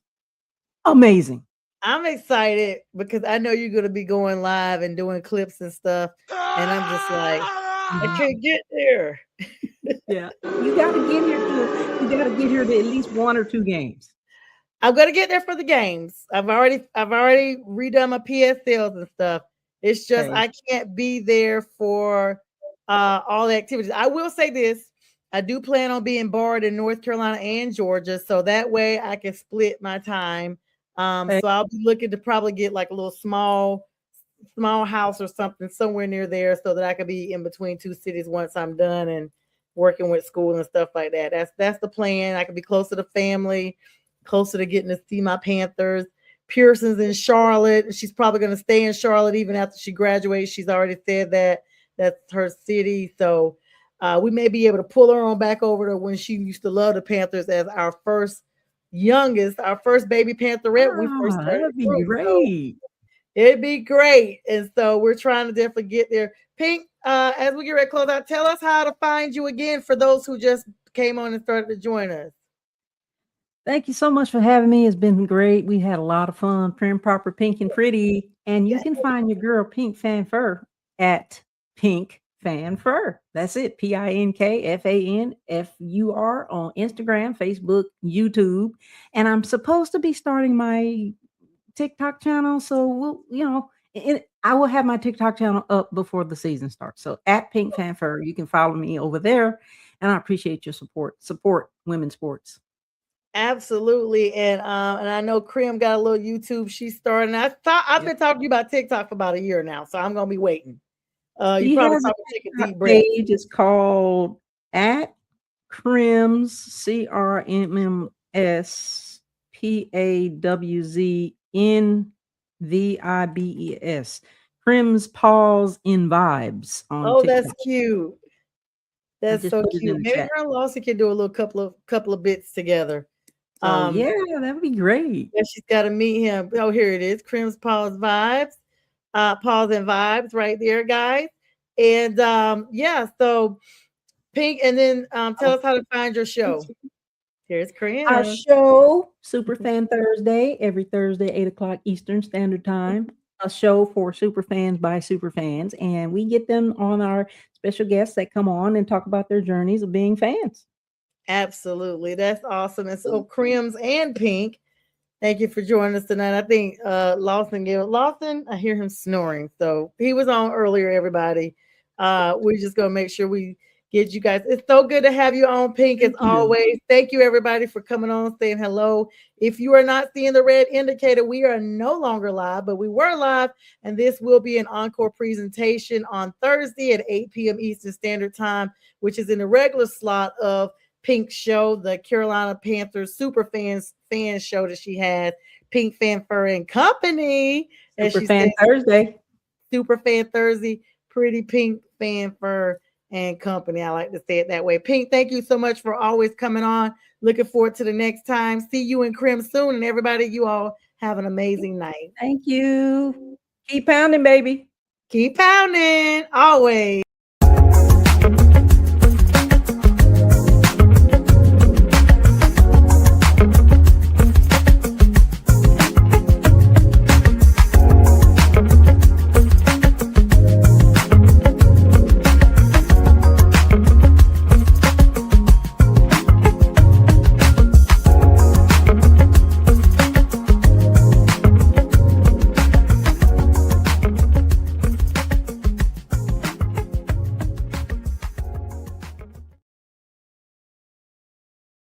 amazing. I'm excited because I know you're going to be going live and doing clips and stuff. And I'm just like, I can't get there. Yeah, you got to get here to at least 1 or 2 games. I'm gonna get there for the games. I've already redone my PSLs and stuff. It's just I can't be there for all the activities. I will say this: I do plan on being barred in North Carolina and Georgia, so that way I can split my time. So I'll be looking to probably get like a little small house or something somewhere near there, so that I can be in between 2 cities once I'm done and working with school and stuff like that. That's the plan. I can be closer to family, closer to getting to see my Panthers. Pearson's in Charlotte. She's probably going to stay in Charlotte even after she graduates. She's already said that that's her city. So we may be able to pull her on back over to when she used to love the Panthers as our first baby Pantherette. That'd be great. So it'd be great. And so we're trying to definitely get there. Pink, as we get ready to close out, tell us how to find you again for those who just came on and started to join us. Thank you so much for having me. It's been great. We had a lot of fun. Prim, proper, pink, and pretty. And you can find your girl Pink Fanfur at Pink Fanfur. That's it. PINKFANFUR on Instagram, Facebook, YouTube. And I'm supposed to be starting my TikTok channel. So I will have my TikTok channel up before the season starts. So at Pink Fanfur, you can follow me over there. And I appreciate your support. Support women's sports. Absolutely. And I know Krim got a little YouTube she's starting. I've been talking to you about TikTok for about a year now, so I'm gonna be waiting. You She probably has a take a TikTok deep breath. page. It's called at Crims CRMMSPAWZNVIBES. Crims Pause in Vibes on Oh, that's TikTok. cute. I That's just so put it in cute. the Maybe chat. her and Lawson can do a little couple of bits together. So yeah, that'd be great. Yeah, she's got to meet him. Oh, here it is. Crim's Pause Vibes. Pause and Vibes right there, guys. And yeah, so Pink, and then tell us how to find your show. Here's Our Crim. show, Superfan Thursday, every Thursday, 8 o'clock Eastern Standard Time. A show for superfans by superfans. And we get them on our special guests that come on and talk about their journeys of being fans. Absolutely. That's awesome. And so Crims and Pink, thank you for joining us tonight. I think Lawson, I hear him snoring. So he was on earlier, everybody. We're just gonna make sure we get you guys. It's so good to have you on, Pink, as always. Thank you, everybody, for coming on, saying hello. If you are not seeing the red indicator, we are no longer live, but we were live, and this will be an encore presentation on Thursday at 8 p.m. Eastern Standard Time, which is in the regular slot of Pink show, the Carolina Panthers super fan show that she has, Pink Fanfare and Company. Superfan Thursday. Super Fan Thursday, Pretty Pink Fanfare and Company. I like to say it that way. Pink, thank you so much for always coming on. Looking forward to the next time. See you in Crim soon. And everybody, you all have an amazing night. Thank you. Keep pounding, baby. Keep pounding. Always.